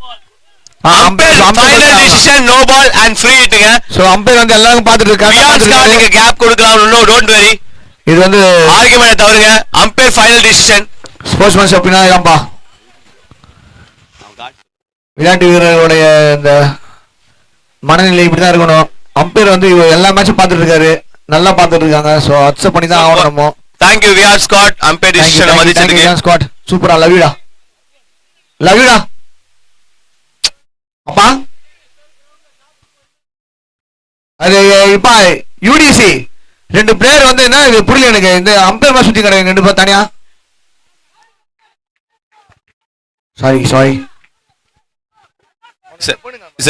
Umpire final decision no ball and free ஹிட்ங்க. சோ அம்பையர் வந்து எல்லாரும் பார்த்துட்டு இருக்காங்க. வியான் ஸ்காட் நீங்க கேப் கொடுக்கலாம். No don't worry. இது வந்து ஆர்குமெண்ட் தவறுங்க. Umpire final decision. ஸ்போர்ட்ஸ்மேன்ஷிப் அப்படின்னா இதான்ப்பா. விளையாட்டு வீரர்களுடைய இந்த மனநிலை இப்படிதான் இருக்கணும். அம்பையர் வந்து எல்லா மேட்சும் பார்த்துட்டு இருக்காரு. நல்லா பார்த்துட்டு இருக்காங்க. சோ அக்செப்ட் பண்ணி தான் ஆகணும் நம்ம. Thank you Vian Scott. Umpire decision மதிச்சதுக்கு. வியான் ஸ்காட் சூப்பரா. லவ் யூடா. லவ் யூடா. அப்பா அது இப்ப யூடிசி 2 பிளேயர் வந்து என்ன இது புரியல எனக்கு. இந்த அம்பையர் மேட்ச் சுத்தி கிடையாது 2 பேர் தனியா. Sorry it's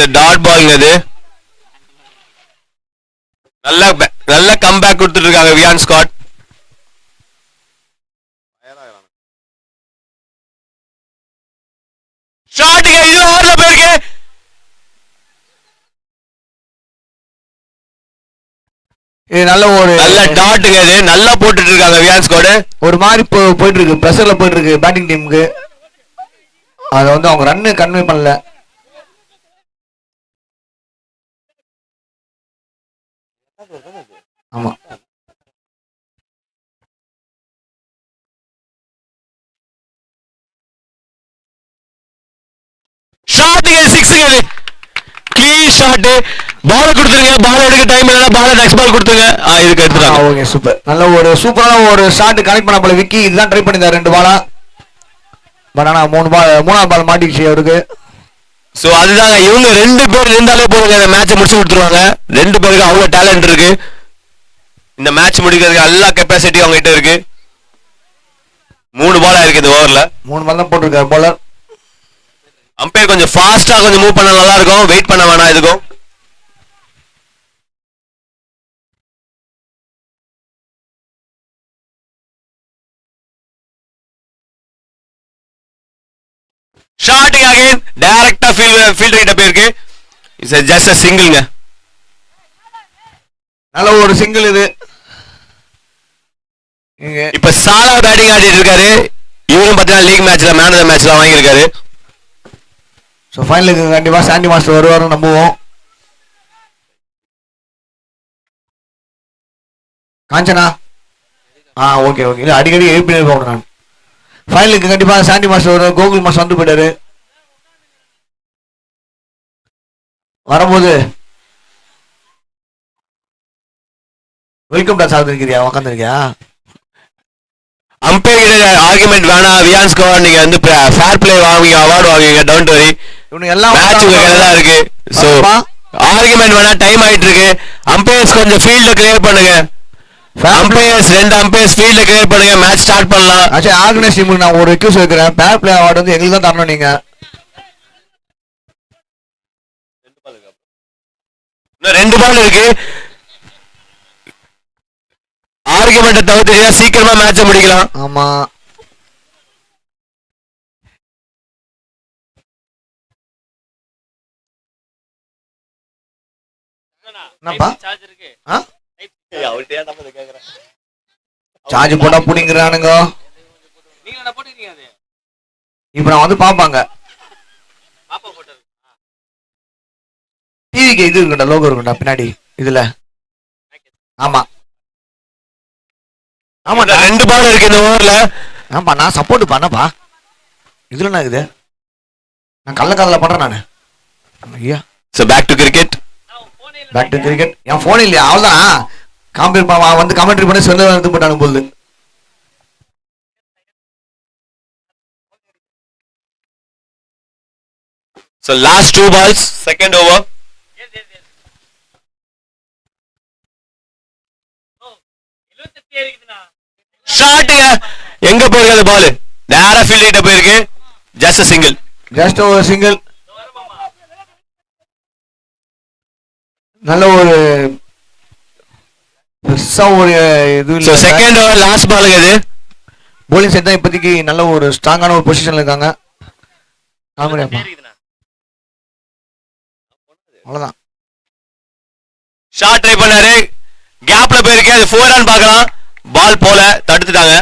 a dot ball. இது நல்ல கம்பேக் கொடுத்துட்டு இருக்காங்க வியான் ஸ்காட். ஷாட்டுங்க. இது ஓவர்ல போயிருக்கு. இது நல்ல டாட்டுங்க. இது நல்லா போட்டுட்டு இருக்காங்க வியான் ஸ்காட். ஒரு மாதிரி போயிட்டு இருக்கு. பிரஷர்ல போயிட்டு இருக்கு பேட்டிங் டீமுக்கு. அத வந்து அவங்க ரன் கன்வே பண்ணல. ஆமா ஷாட்டுங்க. 6ங்க. இது க்ளீன் ஷாட். பால் கொடுத்துருங்க. பால் எடுக்க டைம் இல்லனா பால் நெக்ஸ்ட் பால் கொடுத்துங்க. இதுக்கு எடுத்துறாங்க. Okay super. நல்ல ஒரு சூப்பரான ஒரு ஷாட் கனெக்ட் பண்ண போல விக்கி. இதுதான் ட்ரை பண்ணிருந்தார் 2 பாலா. பட் ஆனா 3 பால் மாட்டிடுச்சு அவருக்கு. சோ அதுதாங்க. இவங்க 2 பேர் இருந்தாலே போதுங்க இந்த மேட்சை முடிச்சு கொடுத்துருவாங்க. 2 பேருக்கு அவ்வளவு டேலண்ட் இருக்கு. இந்த மேட்ச் முடிக்கிறதுக்கு எல்லா கெப்பாசிட்டி அவங்க கிட்ட இருக்கு. 3 பால் ஆயிருக்கு இந்த ஓவர்ல. 3 பால் தான் போட்டிருக்காரு பாலர். அம்பையர் கொஞ்சம் ஃபாஸ்டா கொஞ்சம் மூவ் பண்ணா நல்லா இருக்கும். வெயிட் பண்ண வேணாம் இதுக்கும். ஷாட்டுங்க. அகைன் டைரக்டா ஃபீல்டர் கிட்ட போயிருக்கு. It's just a சிங்கிள்ங்க. நல்ல ஒரு சிங்கிள் இது. இப்ப சாலா பேட்டிங் ஆடிட்டு இருக்காரு. இவரும் பார்த்தீங்கன்னா லீக் மேட்ச்ல மேன் ஆஃப் தி மேட்ச்ல வாங்கியிருக்காரு. ஸோ ஃபைனலுக்கு கண்டிப்பா சாண்டி மாஸ்டர் வருவாருன்னு நம்புவோம். காஞ்சனா ஓகே இல்லை அடிக்கடி எழுப்பினே போகணும். நான் ஃபைனலுக்கு கண்டிப்பா சாண்டி மாஸ்டர் வருவார். கோகுல் மாஸ்டர் வந்து போயிட்டாரு. வரும்போது வெல்கம் டா சாப்பிட்டுருக்கிறியா உக்காந்துருக்கியா அம்பையர் ஆர்குமெண்ட் வேணாம் வியான் ஸ்கோர் நீங்க வந்து ஃபேர் பிளே வாங்குவீங்க அவார்டு வாங்குவீங்க டோன்ட் வரி இவனு எல்லாம் மேட்ச் உங்க கையில தான் இருக்கு சோ ஆர்குமெண்ட் வேணா டைம் ஆயிட்டு இருக்கு அம்பையர்ஸ் கொஞ்சம் ஃபீல்ட கிளியர் பண்ணுங்க அம்பையர்ஸ் 2 அம்பையர்ஸ் ஃபீல்ட கிளியர் பண்ணுங்க மேட்ச் ஸ்டார்ட் பண்ணலாம் ஆக்சுவலி ஆர்கனைஸ் டீமுக்கு நான் ஒரு ரெக்வஸ்ட் வைக்கிறேன் ஃபேர் பிளே அவார்டு வந்து எங்களுக்கு தான் தரணும் நீங்க இன்னும் 2 பால் இருக்கு ஆர்குமெண்ட்டை தவிர்த்து சீக்கிரமா மேட்சை முடிக்கலாம் ஆமா என்னப்பா சார்ஜ் போட்டா புடிங்கிறானுங்க இப்ப நான் வந்து பாப்பாங்க டிவிக்கு இது இருக்குண்டா லோகோ இருக்குண்டா பின்னாடி இதுல ஆமா ஆமாடா 2 பால் இருக்கு இந்த ஓவர்ல ஆமா நான் சப்போர்ட் பண்ணப்பா இதுல என்ன இருக்குது நான் கள்ளக்காதல பண்றேன் நானு ஐயா so back to cricket back to cricket என் போன் இல்லையா அவ்வளவுதான் வந்து கமெண்ட்ரி பண்ணி சொல்ல வந்து போட்டானு போகுது So last 2 balls, second over. Shot எங்க போயிருக்கு அந்த பால் நேரா ஃபீல்ட் கிட்ட போயிருக்கு ஜஸ்ட் சிங்கிள் ஜஸ்ட் ஒரு சிங்கிள் நல்ல ஒரு பெருசா ஒரு இது so second over last ball இது போலிங் செட் தான் இப்போதைக்கு நல்ல ஒரு ஸ்ட்ராங்கான ஒரு பொசிஷன்ல இருக்காங்க அவ்வளவுதான் ஷாட் ட்ரை பண்ணாரு கேப்ல போயிருக்கு அது 4 ரன் பார்க்கலாம் பால் போல தடுத்துட்டாங்க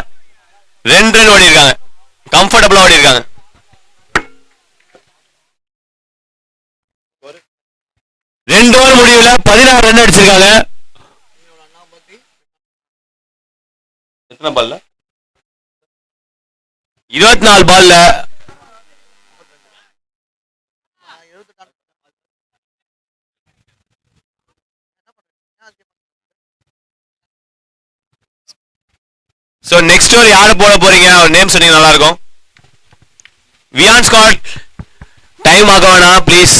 2 ரன் ஓடி இருக்காங்க கம்ஃபர்டபிளா ஓடி இருக்காங்க ரெண்டு ஓவர் முடிவுல 16 ரன் அடிச்சிருக்காங்க எத்தனை பால்ல 24 பால்ல சோ நெக்ஸ்ட் ஓவர் யாரு போட போறீங்க அவர் நேம் சொன்னீங்க நல்லா இருக்கும் வியான் ஸ்காட் டைம் ஆக வேணாம் ப்ளீஸ்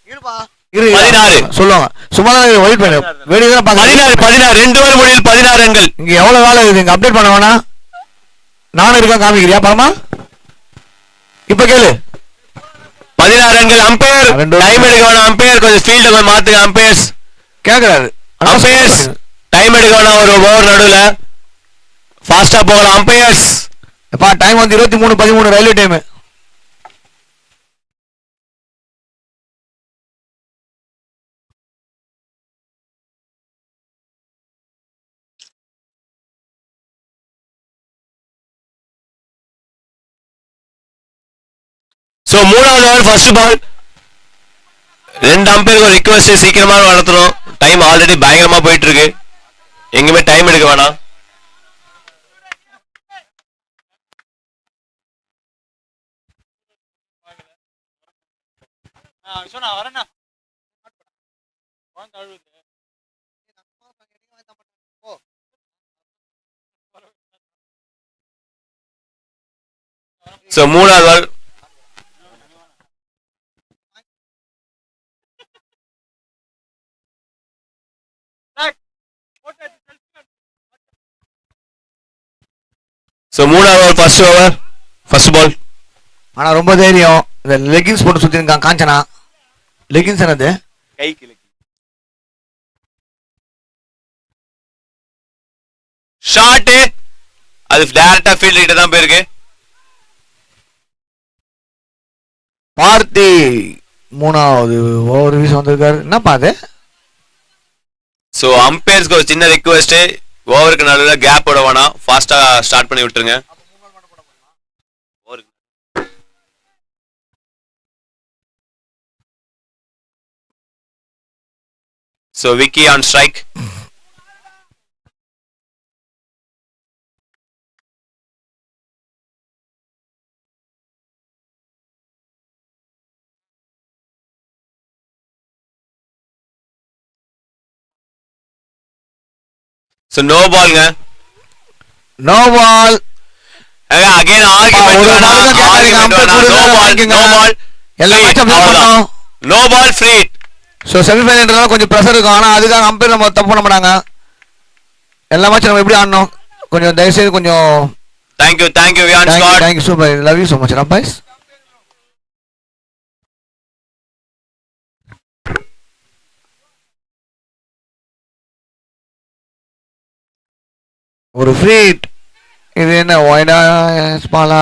16 சொல்லுவாங்க சும்மா வெயிட் பண்ணு வெளியே 16 2 ஓவர் முடிவில் 16 ரன்கள் இங்க எவ்வளவு வேலை இருக்குது இங்க அப்டேட் பண்ண வேணா நானும் இருக்கேன் காமிக்கிறியா பரமா இப்ப கேளு 16 ரன்கள் அம்பையர் டைம் எடுக்க வேணாம் அம்பையர் கொஞ்சம் ஃபீல்ட கொஞ்சம் மாத்துங்க அம்பையர்ஸ் கேக்குறாரு அம்பையர்ஸ் டைம் எடுக்க வேணாம் ஒரு ஓவர் நடுவுல ஃபாஸ்டா போகலாம் அம்பையர்ஸ் எப்பா டைம் வந்து 23:13 ரயில்வே டைம் சோ மூணாவது ஓவர் ஃபர்ஸ்ட் பால் 2 அம்பையருக்கு ஒரு ரிக்வெஸ்ட் சீக்கிரமா வளர்த்தணும் டைம் ஆல்ரெடி பயங்கரமா போயிட்டு இருக்கு எங்குமே டைம் எடுக்க வேணாம் சோ மூணாவது பால் சோ மூணாவது ஓவர் ஃபர்ஸ்ட் பால் ஆனா ரொம்ப தைரியம் இந்த லெகின்ஸ் போட்டு சுத்தி இருக்கான் காஞ்சனா லெகின்ஸ் என்னது கைக்கு ஷாட் அது டைரக்டா ஃபீல்ட் கிட்ட தான் போயிருக்கு பார்த்தி மூணாவது ஓவர் வீஸ் வந்திருக்காரு என்னப்பா அது சோ அம்பையர்ஸ்க்கு ஒரு சின்ன ரிக்வெஸ்ட் ஓவருக்கு நடுவுல கேப் விட வேணாம் ஃபாஸ்டா ஸ்டார்ட் பண்ணி விட்டுருங்க so Vicky on strike so no பால்ங்க. No ball. அகைன் ஆர்குமெண்ட் வேணாம். No ball. எல்லா மேட்சும் ப்ளே பண்ணோம். No ball free. சோ செமிஃபைனல்ன்றதால கொஞ்சம் பிரஷர் இருக்கும். ஆனா அதுக்காக அம்பையர் நம்ம தப்பு பண்ண மாட்டாங்க. எல்லா மேட்சும் நம்ம எப்படி ஆடணும் கொஞ்சம் தயவு செய்து கொஞ்சம். Thank you Vian Scott. Thank you so much. Love you so much Rampais. ஒரு ஃப்ரீ. இது என்ன வைடா ஸ்மாலா?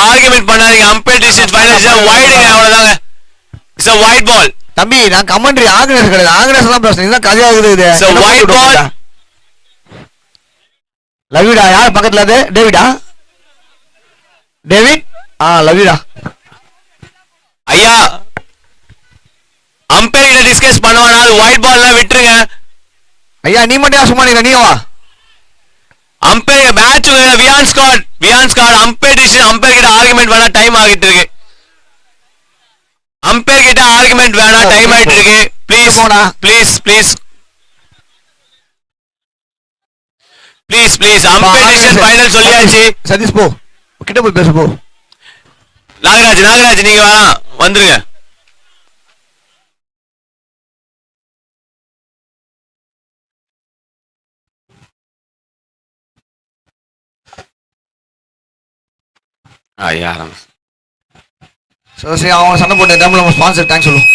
ஆர்குமெண்ட் பண்ணாதீங்க. அம்பையர் டிசிஷன் ஃபைனல் இஸ் வைடுங்க, அவ்வளவுதாங்க. It's a white ball. தம்பி நான் கமெண்ட்ரி ஆர்கனைசர் கிடையாது. ஆர்கனைசர் தான் பிரச்சனை. இதுதான் கதையா இருக்குது இது. It's a white ball. லவிடா யார் பக்கத்துல? அது டேவிடா? டேவிட் லவிடா ஐயா. அம்பையர் கிட்ட டிஸ்கஸ் பண்ணுவானா? அது ஒயிட் பால்ல விட்டுருங்க ஐயா. நீ மட்டும் சும்மா நீ வா. Umpire match Viaan Scott umpire decision. Umpire கிட்ட ஆர்குமெண்ட் வேணா, டைம் ஆகிட்டு இருக்கு. அம்பையர் கிட்ட ஆர்குமெண்ட் வேணா, டைம் ஆயிட்டு இருக்கு. ப்ளீஸ் போடா. ப்ளீஸ் அம்பையர் டிசிஷன் ஃபைனல் சொல்லியாச்சு. சதீஷ் போ, கிட்ட போய் பேச போ. நாகராஜ் நீங்க வேணாம், வந்துருங்க. ஐயா சரி அவங்க சண்டை போட்ட டைம்ல நம்ம ஸ்பான்சர் தேங்க்ஸ் சொல்லுவோம்.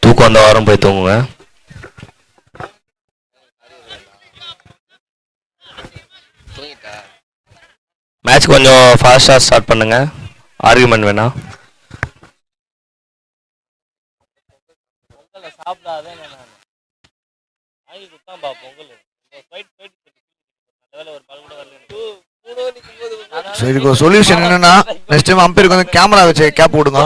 தூக்கம் அந்த வாரம் போய் தூங்குங்க. மேட்ச் கொஞ்சம் ஃபாஸ்டா ஸ்டார்ட் பண்ணுங்க. ஆர்குமெண்ட் வேணாம். சரி இதுக்கு ஒரு சொல்யூஷன் என்னன்னா நெக்ஸ்ட் டைம் அம்பையருக்கு வந்து கேமரா வச்சு கேப் போடுங்க.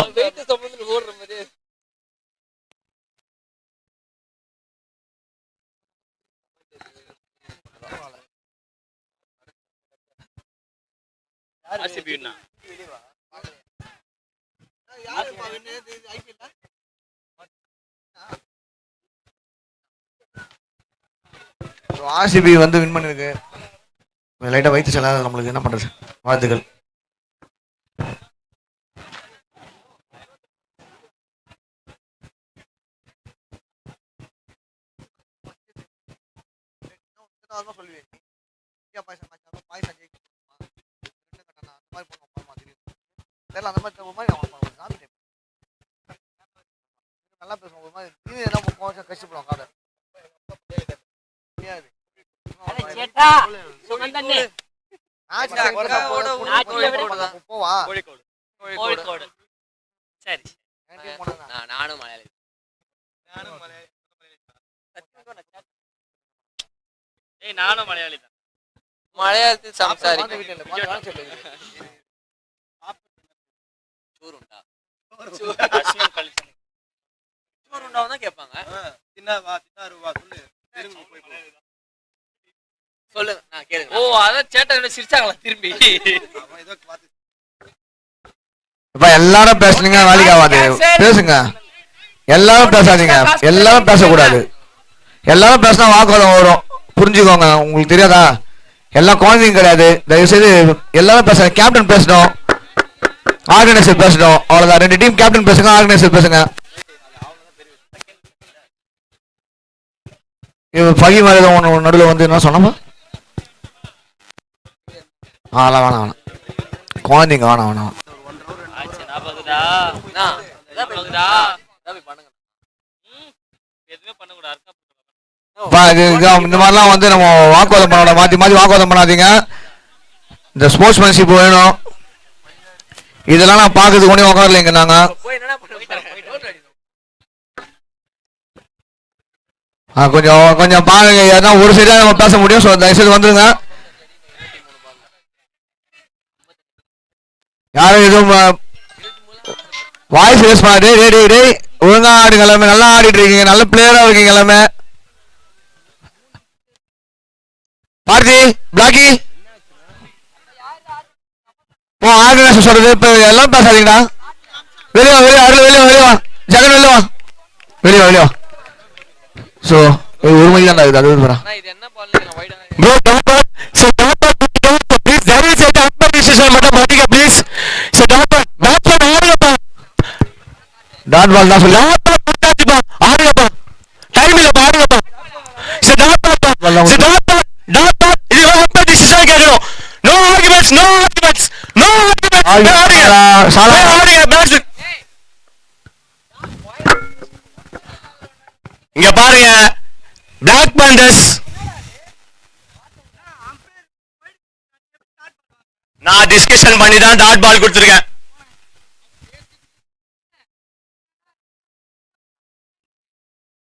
ஆர்சிபி வந்து வின் பண்ணிருக்கு. லைட்டா வைத்து செல்லாத நம்மளுக்கு என்ன பண்றது. வாழ்த்துக்கள். நல்லா பேசுவோம். ஒரு மாதிரி கஷ்டப்படுவோம் காதை. நானும் மலையாளி. நானும் மலையாளி தான். மலையாளத்தில் சம்சாரிக்கும். சூருண்டாவும் கேட்பாங்க. சொல்லுங்க, நான் கேளுங்க. ஓ அதான் சேட்டை சிரிச்சாங்களா திரும்பி? இப்ப எல்லாரும் பேசுனீங்க வேலைக்கு ஆகாது. பேசுங்க. எல்லாரும் பேசாதீங்க. எல்லாரும் பேசக்கூடாது. எல்லாரும் பேசினா வாக்குவாதம் வரும். புரிஞ்சுக்கோங்க. உங்களுக்கு தெரியாதா? எல்லாம் குழந்தைங்க கிடையாது. தயவு செய்து எல்லாரும் பேசுங்க. கேப்டன் பேசணும், ஆர்கனைசர் பேசணும். அவ்வளவுதான். ரெண்டு டீம் கேப்டன் பேசுங்க, ஆர்கனைசர் பேசுங்க. பகி மாதிரி ஒன்று நடுவில் வந்து என்ன சொன்னப்பா? அதெல்லாம் வேணாம். குழந்தைங்க வேணாம். இந்த மாதிரிலாம் வந்து நம்ம வாக்குவாதம் பண்ண மாத்தி வாக்குவாதம் பண்ணாதீங்க. இந்த ஸ்போர்ட்ஸ்மேன்ஷிப் வேணும். இதெல்லாம் நான் பாக்குறதுக்கு ஒண்ணே உட்காரலைங்க. நாங்க கொஞ்சம் கொஞ்சம் பாருங்க, ஏன்னா ஒரு சைடா நம்ம பேச முடியும். ஸோ தயவுசெய்து வந்துருங்க. யாரும் எதுவும் வாய்ஸ் ரேஸ் பண்ணாது. டேய் டேய் டேய், ஒழுங்கா ஆடுங்க எல்லாமே. நல்லா ஆடிட்டு இருக்கீங்க, நல்ல பிளேயரா இருக்கீங்க எல்லாமே. பார்த்தி பிளாக்கி போ, ஆர்கனைசர் சொல்றது இப்ப எல்லாம் பேசாதீங்கடா. வெளியே வா, வெளியே வா, வெளியே வா, வெளியே வா, ஜெகன் வெளியே வா, வெளியே வா, வெளியே வா. ஸோ ஒரு மணி தான் ஆகுது, அது வரா. அண்ணா இது என்ன பால் நீங்க வைடா bro topper so topper please தயவு செய்து அம்பர் டிசிஷன் மட்டும் மாத்திக்க ப்ளீஸ். சோ டாப்பர் பேட்ஸ்மேன் ஆடுங்கப்பா. டாட் பால் தான் சொல்லு. டாப்பர் முட்டாச்சுப்பா, ஆடுங்கப்பா. டைம் இல்லப்பா, ஆடுங்கப்பா. சோ டாப்பர் சோ டாப்பர் இது அம்பர் டிசிஷன் கேக்குறோம். No arguments, no arguments, no arguments. ஆடுங்க சாலா ஆடுங்க பேட்ஸ். இங்க பாருங்க பிளாக் பேண்டர்ஸ், நான் டிஸ்கஷன் பண்ணி தான் டாட் பால் கொடுத்துருக்கேன்.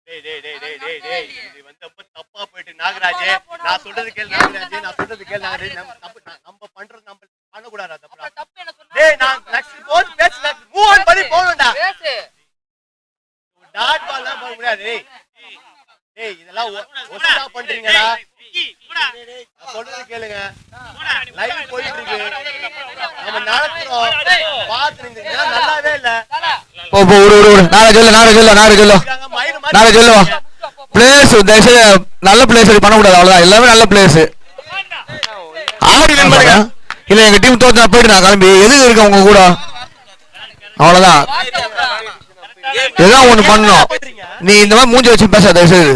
இது வந்து ரொம்ப தப்பா போயிட்டு நாகராஜ். நான் சொல்றது கேளு நாகராஜ், நான் சொல்றது கேளு நாகராஜ். நம்ம பண்றது நம்ம பண்ணக்கூடாது தப்பு. தப்பு என்ன சொன்னா டேய் நான் நெக்ஸ்ட் போன் பேசல, மூவ் ஆன் பண்ணி போணும்டா. பேசு. டாட் பால் தான் போட முடியாது. டேய் இதெல்லாம் ஒஸ்டா பண்றீங்கடா. நான் சொல்றது கேளுங்க, லைவ் போயிட்டு இருக்கு, நம்ம நடத்துறோம், பாத்துறீங்க. இதெல்லாம் நல்லாவே இல்ல. போ போ, விடு. நாளை சொல்லு பிளேயர்ஸ் தயவுசெய்து நல்ல பிளேயர்ஸ் பண்ணக்கூடாது, அவ்வளவுதான். எல்லாமே நல்ல பிளேயர்ஸ். ஆடி வின் பண்ணுங்க. இல்ல எங்க டீம் தோத்து நான் போயிட்டு நான் கிளம்பி எதுக்கு இருக்க உங்க கூட, அவ்வளவுதான். ஏதாவது ஒண்ணு பண்ணணும். நீ இந்த மாதிரி மூஞ்சி வச்சு பேச தயவுசெய்து.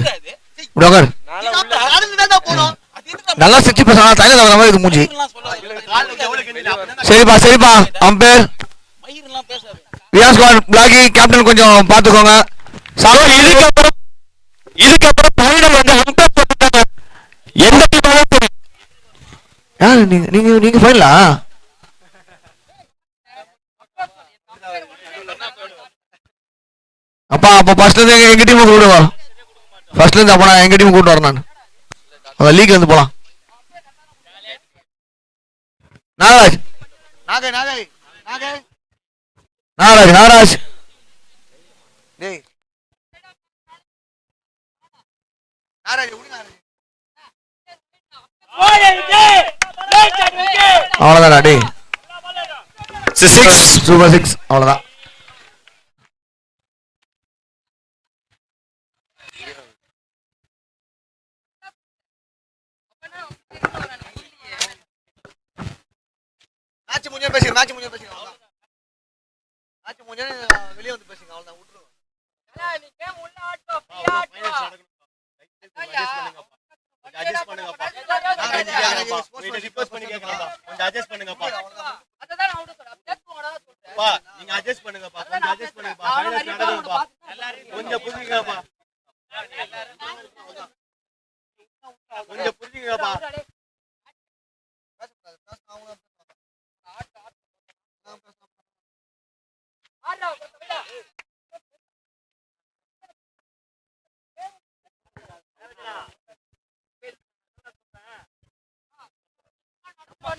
நல்லா சிரிச்சு பேச தலையில வர மாதிரி இது மூஞ்சி. சரிப்பா சரிப்பா. Ampere Vyas squad Blackie captain கொஞ்சம் பாத்துக்கோங்க. இதுக்கப்புறம் ஃபைனல் வந்து அம்பேர் போட்டுட்டாங்க. எந்த டீமாவும் சரி. யாரு நீங்க நீங்க நீங்க ஃபைனலா? அப்பா அப்ப ஃபர்ஸ்ட்ல இருந்து எங்க டீம் கூப்பிடுவா. ஃபர்ஸ்ட்ல இருந்து அப்ப நான் எங்க டீம் கூப்பிட்டு வரேன். நான் அந்த லீக்ல இருந்து போலாம். நாகராஜ் நாகராஜ் நாகராஜ் டேய் நாகராஜ் உடி நாகராஜ். அவ்வளவுதான் டேய். 6 சூப்பர் 6 அவ்வளவுதான். மேட்ச் முடிஞ்சே பேசுங்க, மேட்ச் முடிஞ்சே பேசுங்க, அவ்வளவுதான். மேட்ச் முடிஞ்சே வெளிய வந்து பேசுங்க, அவ்வளவுதான். விட்டுருங்க. நீ கேம் உள்ள ஆட்டோ ஃப்ரீ ஆட்டோ. அட்ஜஸ்ட் பண்ணுங்கப்பா. கொஞ்சம் ரிக்வெஸ்ட் பண்ணி கேக்குறேன்ப்பா. கொஞ்சம் அட்ஜஸ்ட் பண்ணுங்கப்பா. அததான் நான் உட சொல்றேன். அட்ஜஸ்ட் பண்ணடா சொல்றேன். பா நீங்க அட்ஜஸ்ட் பண்ணுங்கப்பா. கொஞ்சம் அட்ஜஸ்ட் பண்ணுங்கப்பா. ஃபைனல்ஸ் நடக்குதுப்பா. கொஞ்சம் புரிஞ்சுங்கப்பா. கொஞ்சம் புரிஞ்சுங்கப்பா.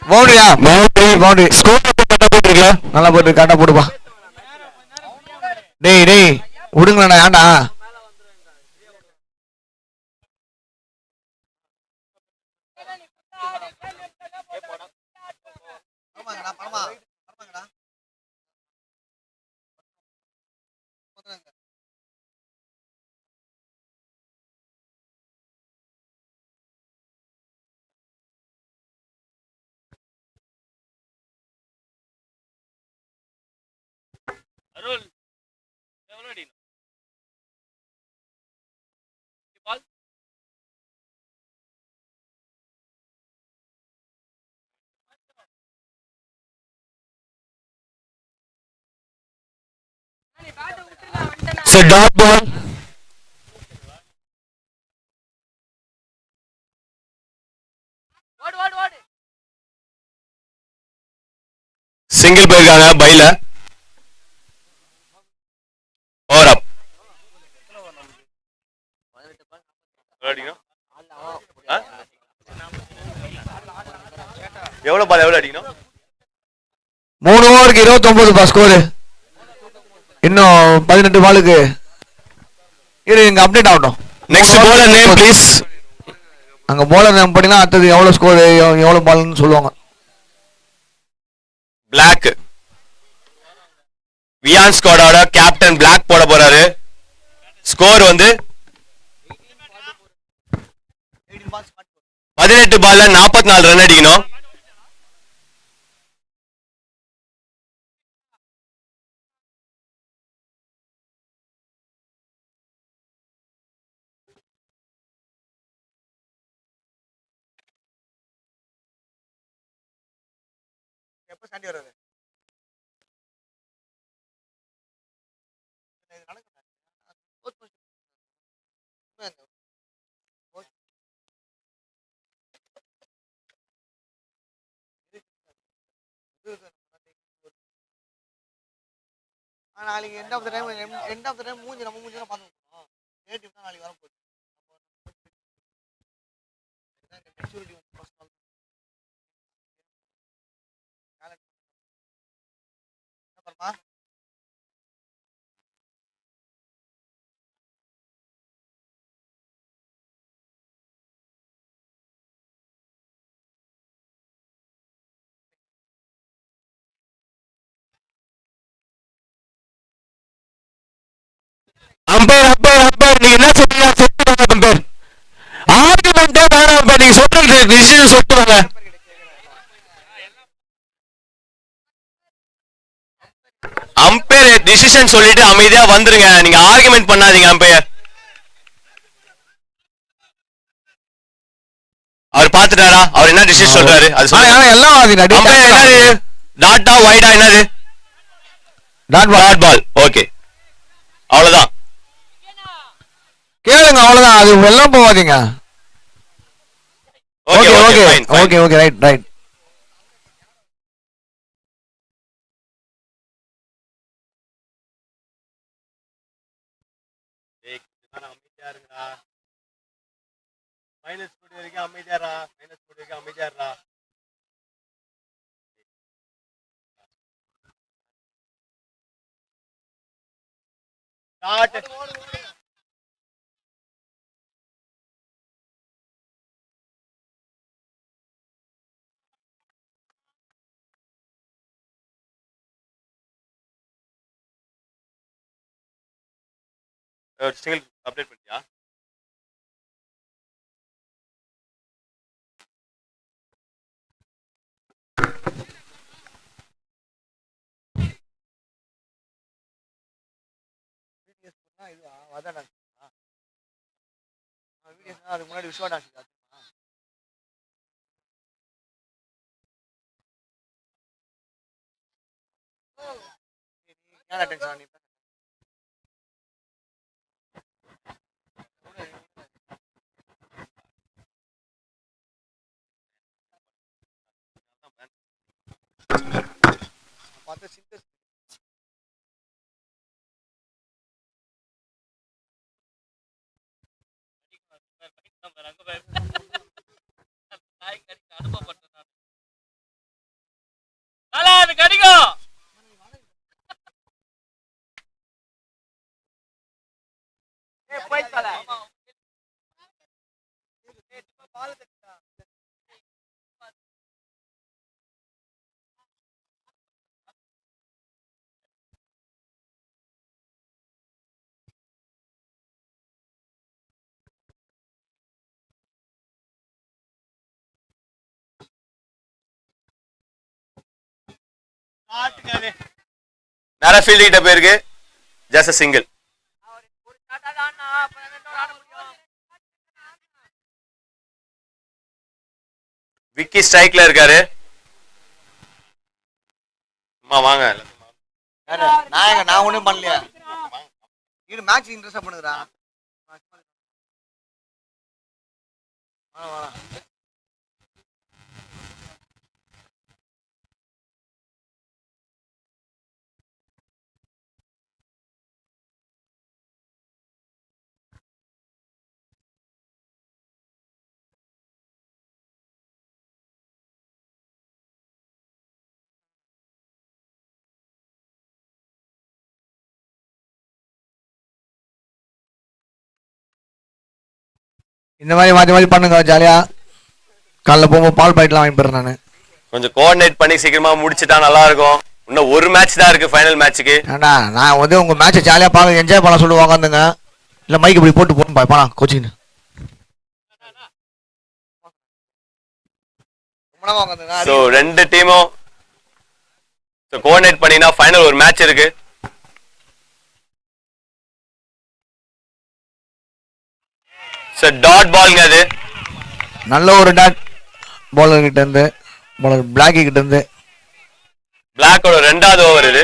பவுண்டரியா? பவுண்டரி ஸ்கோர் கரெக்டா போயிட்டு இருக்கல. நல்லா போயிட்டு கரெக்டா போடுப்பா. டேய் டேய் விடுங்களேண்ணா, ஏன்டா? அருள் எவ்வளவு அடி பால் So dot ball. ஓடு ஓடு ஓடு. சிங்கிள் போயிருக்காங்க பைல. ஓவர் அப். அடிக்கணும் எவ்வளவு பால் எவ்வளவு அடிக்கணும் 3 ஓவருக்கு 29 ஸ்கோரு. இன்னும் 18 பாலுக்கு இரு, இங்க அப்டேட் ஆகட்டும். நெக்ஸ்ட் bowler நேம் ப்ளீஸ் அங்க போலர் நேம் பண்ணீங்கன்னா அடுத்தது எவ்வளவு ஸ்கோர் எவ்வளவு பால்னு சொல்லுவாங்க. பிளாக் வியான் ஸ்குவாடோட கேப்டன் பிளாக் போட போறாரு. ஸ்கோர் வந்து 18 பால்ல 44 ரன் அடிக்கணும். எப்ப சாண்டி வராது? நாளைக்கு எண்ட் ஆஃப் த டைம் மூஞ்சி நம்ம மூஞ்சி தான் பார்த்துக்கணும். நேட்டிவ் தான் நாளைக்கு வர போகுது. மெச்சூரிட்டி அப்புறமா அம்பையர் அம்பையர் அம்பையர் நீங்க என்ன சொல்றீங்க அம்பையர் ஆர்குமெண்டே வேணாம் அம்பையர் நீங்க சொல்றது டிசிஷன் சொல்லிட்டு வாங்க. அம்பையர் டிசிஷன் சொல்லிட்டு அமைதியா வந்துருங்க. நீங்க ஆர்குமெண்ட் பண்ணாதீங்க அம்பையர். அவர் பாத்துட்டாரா? அவர் என்ன டிசிஷன் சொல்றாரு அது சொல்லுங்க. எல்லாம் அம்பையர் என்னது டாட்டா வைடா என்னது டாட் பால். ஓகே அவ்வளவுதான் கேளுங்க, அவ்வளவுதான். அது எல்லாம் போவாதீங்க. Okay okay fine okay okay right right. அமைதியா இருங்கடா. மைனஸ் போட்டு வரைக்கும் அமைதியாரா. மைனஸ் போட்டு வரைக்கும் அமைதியாரா. ஸ்டார்ட். சிங்கிள் அப்டேட் பண்ணியா? அதுக்கு முன்னாடி விஸ்வா டான்ஸ் பார்த்து சிங்கர் கடிக்கும் நேரா ஃபீல்ட் கிட்ட போயிருக்கு. Just single. விக்கி ஸ்ட்ரைக்ல இருக்காரு. அம்மா வாங்க. நான் ஒண்ணும் பண்ணலையா? இது மேட்ச் இன்ட்ரெஸ்டா பண்ணுறா. இந்த மாதிரி மாற்றி மாற்றி பண்ணுங்க ஜாலியா. காலைல போகும்போது பால் பாக்கெட்லாம் வாங்கி போடுறேன் நான். கொஞ்சம் கோஆர்டினேட் பண்ணி சீக்கிரமா முடிச்சிட்டா நல்லா இருக்கும். இன்னும் ஒரு மேட்ச் தான் இருக்கு ஃபைனல் மேட்ச்சுக்கு. ஏண்டா நான் வந்து உங்க மேட்சை ஜாலியாக பார்க்க என்ஜாய் பண்ண சொல்லி உக்காந்துங்க. இல்லை மைக் இப்படி போட்டு போகணும் பாப்பா கோச்சிங். ஸோ ரெண்டு டீமும் கோஆர்டினேட் பண்ணினா ஃபைனல் ஒரு மேட்ச் இருக்கு. சார் டாட் பால்ங்க அது. நல்ல ஒரு டாட் பவுலர் கிட்ட இருந்து, பவுலர் பிளாக்கி கிட்ட இருந்து. பிளாக்கோட 2வது ஓவர் இது.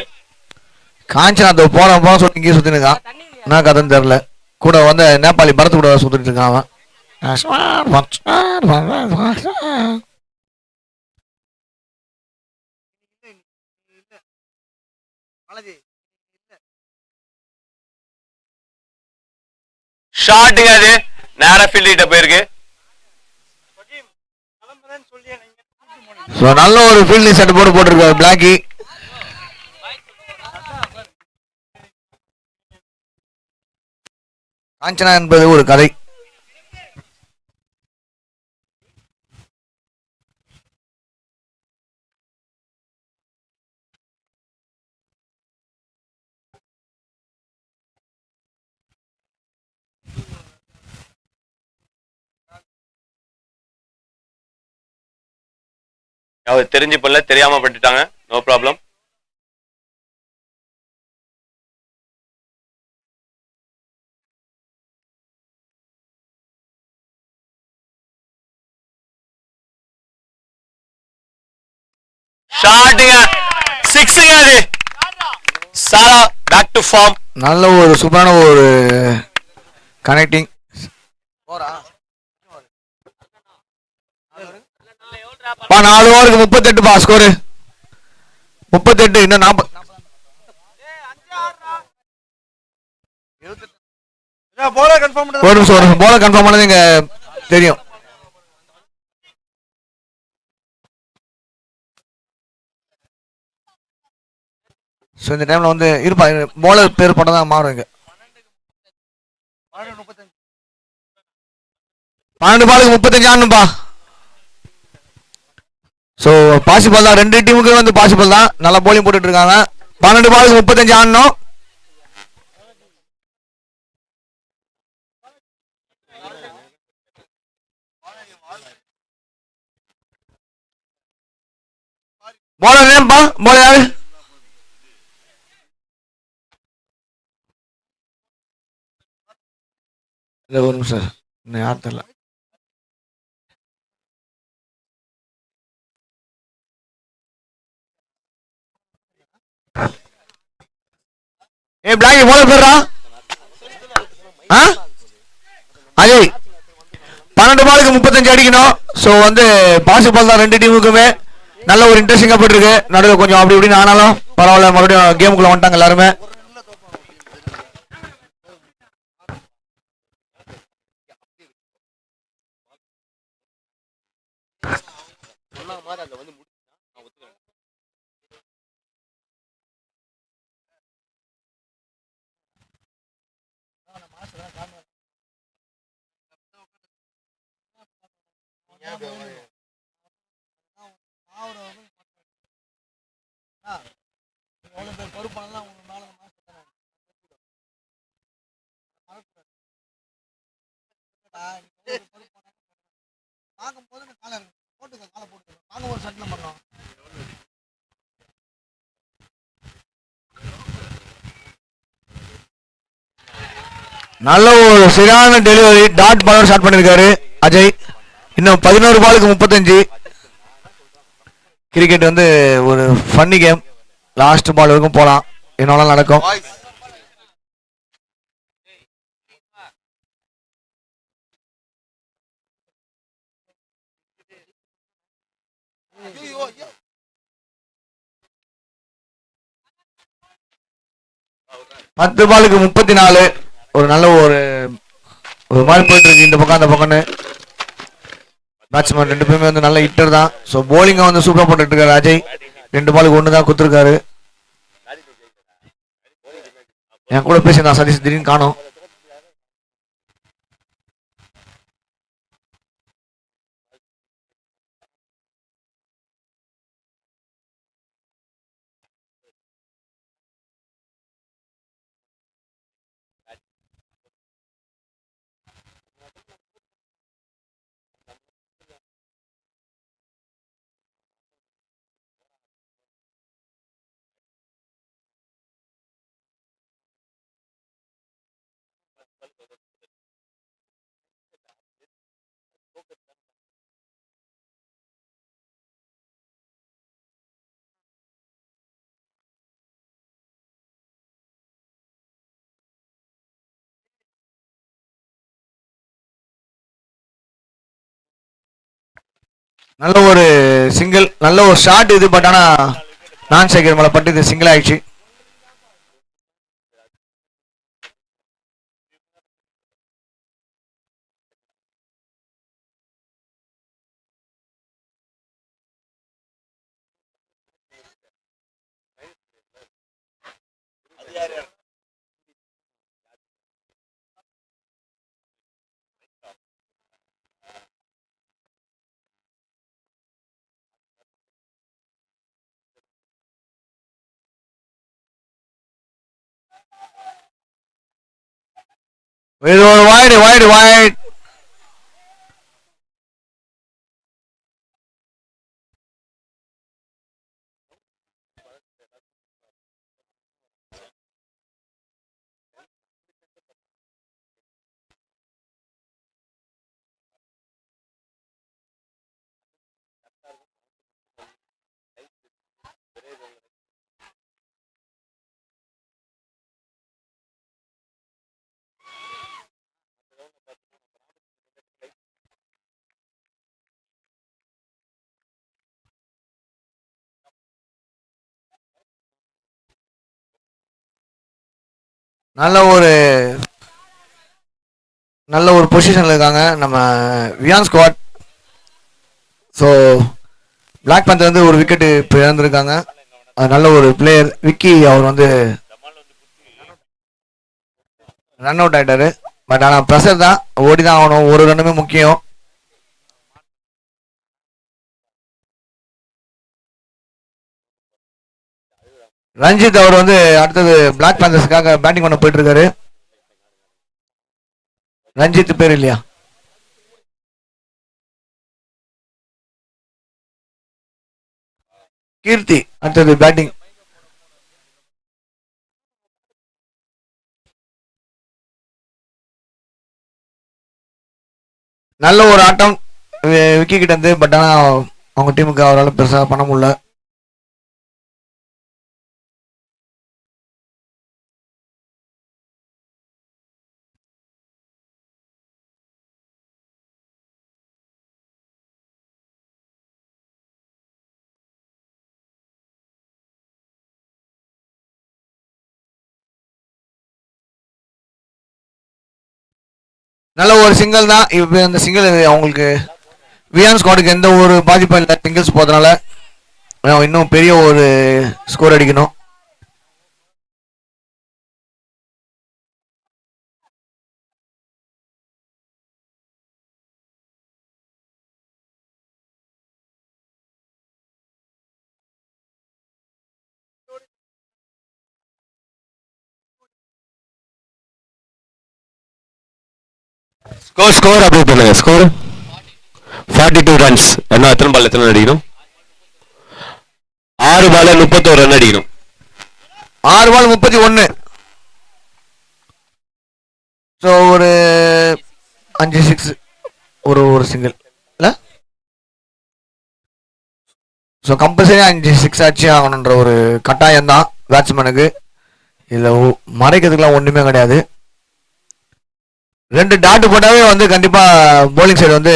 காஞ்சனா அது போற சொல்லி இங்கே சுத்தின்னு இருக்கான். என்ன கதைன்னு தெரியல. கூட வந்து நேபாளி பரத்து கூட சுத்திட்டு இருக்கான் அவன். ஷாட்டுங்க அது நேரா ஃபீல்ட் கிட்ட போயிருக்கு. ஸோ நல்ல ஒரு ஃபீல்டிங் செட் போட்டிருக்காரு பிளாக்கி. காஞ்சனா என்பது ஒரு கதை. அவர் தெரிஞ்சு பண்ணல, தெரியாம பட்டுட்டாங்க. No problem. ஷாட்டுங்க 6ங்க அது. சாரா பேக் டு ஃபார்ம். நல்ல ஒரு சூப்பரான ஒரு கனெக்டிங். 4 ஓவருக்கு 38 ஸ்கோரு. 38 இன்னும் 40. ஒரு நிமிஷம் போல கன்ஃபார்ம் பண்ணது இங்க தெரியும். ஸோ இந்த டைம்ல வந்து இருப்பா போலர் பேர் போட்டால் தான் மாறும் இங்க. 12 பாலுக்கு 35 ஆடணும்பா. ஸோ பாசிபிள் தான், 2 டீமுக்கு வந்து பாசிபிள் தான். நல்லா போலிங் போட்டுட்டு இருக்காங்க. 12 பாலுக்கு 35 ஆடணும். போலர் நேம்பா, போலர் யாரு? இல்லை ஒரு நிமிஷம் இன்னும் யார் தெரியல. Blackie bowler பேர்றா Ajay. 12 பாலுக்கு 35 அடிக்கணும். ஸோ வந்து பாசிபிள் தான் 2 டீமுக்குமே. நல்ல ஒரு இன்ட்ரெஸ்டிங்கா போயிட்டு இருக்கு. நடுவில் கொஞ்சம் அப்படி இப்படின்னு ஆனாலும் பரவாயில்ல, மறுபடியும் கேமுக்குள்ள வந்துட்டாங்க எல்லாருமே. நல்ல ஒரு சரியான டெலிவரி. டாட் பாலர் ஸ்டார்ட் பண்ணிருக்காரு அஜய். இன்னும் 11 பாலுக்கு 35. கிரிக்கெட் வந்து ஒரு ஃபன்னி கேம். லாஸ்ட் பால் வரைக்கும் போலாம், என்னால நடக்கும். பத்து பாலுக்கு 34. ஒரு நல்ல ஒரு மாதிரி போயிட்டு இருக்கு இந்த பக்கம் அந்த பக்கம்னு. பேட்ஸ்மேன் 2 பேருமே வந்து நல்ல ஹிட்டர் தான். ஸோ போலிங்கை வந்து சூப்பராக போட்டுட்டு இருக்காரு அஜய். 2 பாலுக்கு 1 தான் கொடுத்துருக்காரு. என் கூட பேசியிருந்தான் சதீஷ், திடீர்னு காணும். நல்ல ஒரு சிங்கிள், நல்ல ஒரு ஷாட் இது. பட் ஆனா நான் சேகர் மேல பட்டு இது சிங்கிள் ஆயிடுச்சு. இது ஒரு வைடு வைடு வைடு. நல்ல ஒரு நல்ல ஒரு பொசிஷன்ல இருக்காங்க நம்ம வியான் ஸ்குவாட். ஸோ பிளாக் பேந்தர் வந்து ஒரு விக்கெட் இப்போ இழந்திருக்காங்க. அது நல்ல ஒரு பிளேயர் விக்கி, அவர் வந்து ரன் அவுட் ஆயிட்டாரு. பட் ஆனால் ப்ரெஷர் தான், ஓடி தான் ஆகணும், ஒரு ரன்னுமே முக்கியம். ரஞ்சித் அவர் வந்து அடுத்தது பிளாக் பேந்தர்ஸ்க்காக பேட்டிங் பண்ண போயிட்டு இருக்காரு. ரஞ்சித் பேர் இல்லையா? கீர்த்தி அடுத்தது பேட்டிங். நல்ல ஒரு ஆட்டம் விக்கி கிட்ட இருந்து. பட் ஆனால் அவங்க டீமுக்கு அவரால் பெருசாக பண்ண முடியல. நல்ல ஒரு சிங்கிள் தான். இப்போ அந்த சிங்கிள் அவங்களுக்கு வியான் ஸ்குவாடுக்கு எந்த ஒரு பாதிப்பும் இல்லை சிங்கிள்ஸ் போகிறதுனால. இன்னும் பெரிய ஒரு ஸ்கோர் அடிக்கணும். ஸ்கோர் அப்டேட் பண்ணுங்க. Score 42 runs. என்ன எத்தனை பால் எத்தனை அடிக்கணும்? 6 பால் 31 ரன் அடிக்கணும். 6 பால் 31. ஸோ ஒரு 5 6 ஒரு ஒரு சிங்கிள் இல்லை. ஸோ கம்பல்சரி 5 6 ஆச்சு ஆகணுன்ற ஒரு கட்டாயம் தான் பேட்ஸ்மேனுக்கு. இதில் மறைக்கிறதுக்குலாம் ஒன்றுமே கிடையாது. 2 டாட் போட்டாவே வந்து கண்டிப்பாக போலிங் சைடு வந்து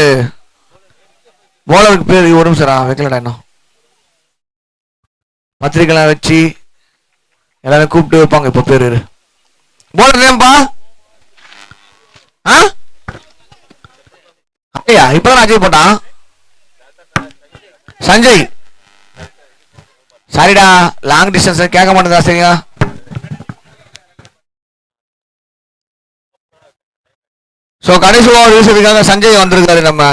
போலருக்கு பேர் ஒரு நிமிஷம் வைக்கலடா. இன்னும் பத்திரிக்கைலாம் வச்சு எல்லாரும் கூப்பிட்டு வைப்பாங்க. இப்போ பேர் போலர் நேம்பா. ஐயா இப்பதான் அஜய் போட்டான். சஞ்சய் சாரிடா, லாங் டிஸ்டன்ஸ் கேட்க மாட்டேதா. சரியா, ஸோ கடைசி ஓவர் வீசுறதுக்காக சஞ்சய் வந்திருக்காரு நம்ம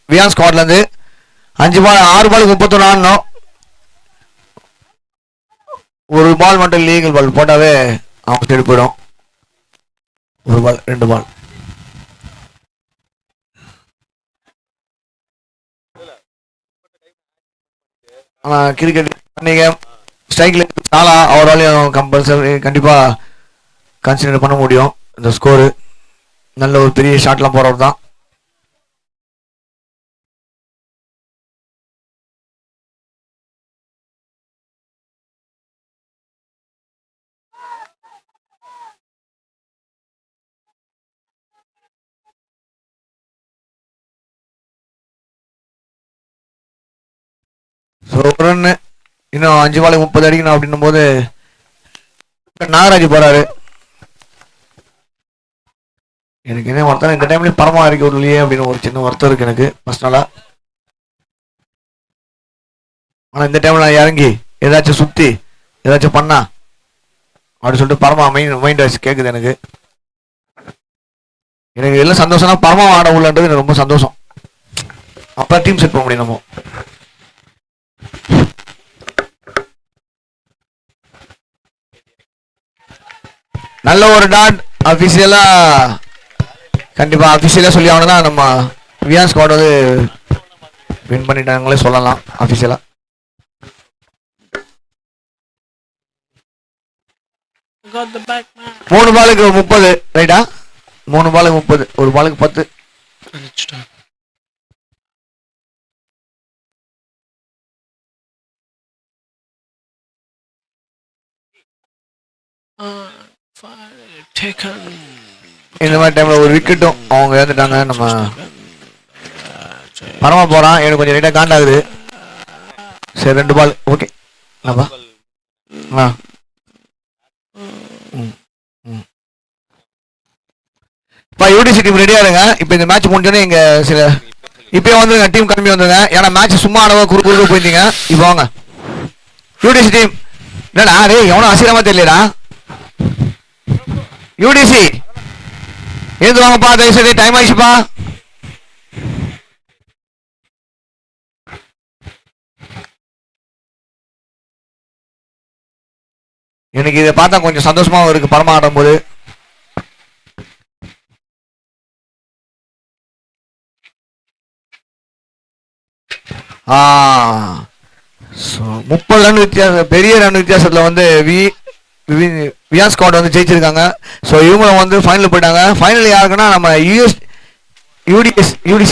வியான் ஸ்குவாட்லேருந்து. 5 பால் 6 பால் 31 ஆடணும். ஒரு பால் மட்டும் லீகல் பால் போட்டாவே அவங்க தேடி போயிடும். ஒரு பால் 2 பால். கிரிக்கெட் நீங்க ஸ்ட்ரைக்ல சாலா அவராலையும் கம்பல்சரி கண்டிப்பாக கன்சிடர் பண்ண முடியும். இந்த ஸ்கோரு நல்ல ஒரு பெரிய ஷாட்லாம் போறவர் தான். ஸோ ஒரு ரன்னு இன்னும் 5 பாலுக்கு 30 அடிக்கணும் அப்படின்னும் போது நாகராஜ் போறாரு. எனக்கு என்ன வருத்தம், இந்த டைம்ல பரமா இறக்கி விடலையே அப்படின்னு ஒரு சின்ன வருத்தம் இருக்கு எனக்கு பர்சனலா. ஆனா இந்த டைம்ல நான் இறங்கி ஏதாச்சும் சுத்தி ஏதாச்சும் பண்ணா அப்படின்னு சொல்லிட்டு பரமா மைண்ட் வாய்ஸ் கேக்குது எனக்கு. எனக்கு எல்லாம் சந்தோஷம்னா பரமா ஆட உள்ளன்றது எனக்கு ரொம்ப சந்தோஷம். அப்ப டீம் செட் பண்ண முடியும் நம்ம. நல்ல ஒரு டாட் அபிஷியலா, கண்டிப்பா அபிஷியலா சொல்லி ஆகணும்னா நம்ம வியான் ஸ்குவாட் வந்து வின் பண்ணிட்டாங்களே சொல்லலாம் அபிஷியலா. மூணு பாலுக்கு 30 ரைட்டா? 3 பாலுக்கு 30, ஒரு பாலுக்கு 10. இந்த மாதிரி டைம்ல ஒரு விக்கெட்டும் அவங்க இழந்துட்டாங்க. நம்ம பரமா போறான், எனக்கு கொஞ்சம் ரைட்டா காண்டாகுது. சரி 2 பால் ஓகே. இப்போ யூடிசி டீம் ரெடியா இருங்க. இப்போ இந்த மேட்ச் முடிஞ்சோடனே இங்க சில இப்பயே வந்துருங்க, டீம் கிளம்பி வந்துருங்க. ஏன்னா மேட்ச் சும்மா ஆடவா குறுக்கு போயிருந்தீங்க. இப்போ வாங்க யூடிசி டீம். என்னடா டேய் எவனும் அசிரமா தெரியலடா. யூடிசி ஏந்து வாங்கப்பா, தயவுசெய்து டைம் ஆயிடுச்சுப்பா. எனக்கு இதை பார்த்தா கொஞ்சம் சந்தோஷமாவும் இருக்கு பரமா ஆடும் போது. ஆ 30 ரன் வித்தியாசம், பெரிய ரன் வித்தியாசத்துல வந்து வியான் ஸ்குவாட் வந்து ஜெயிச்சிருக்காங்க. ஸோ இவங்களும் வந்து ஃபைனல் போயிட்டாங்க. ஃபைனல் யாருக்குன்னா நம்ம யூடிசி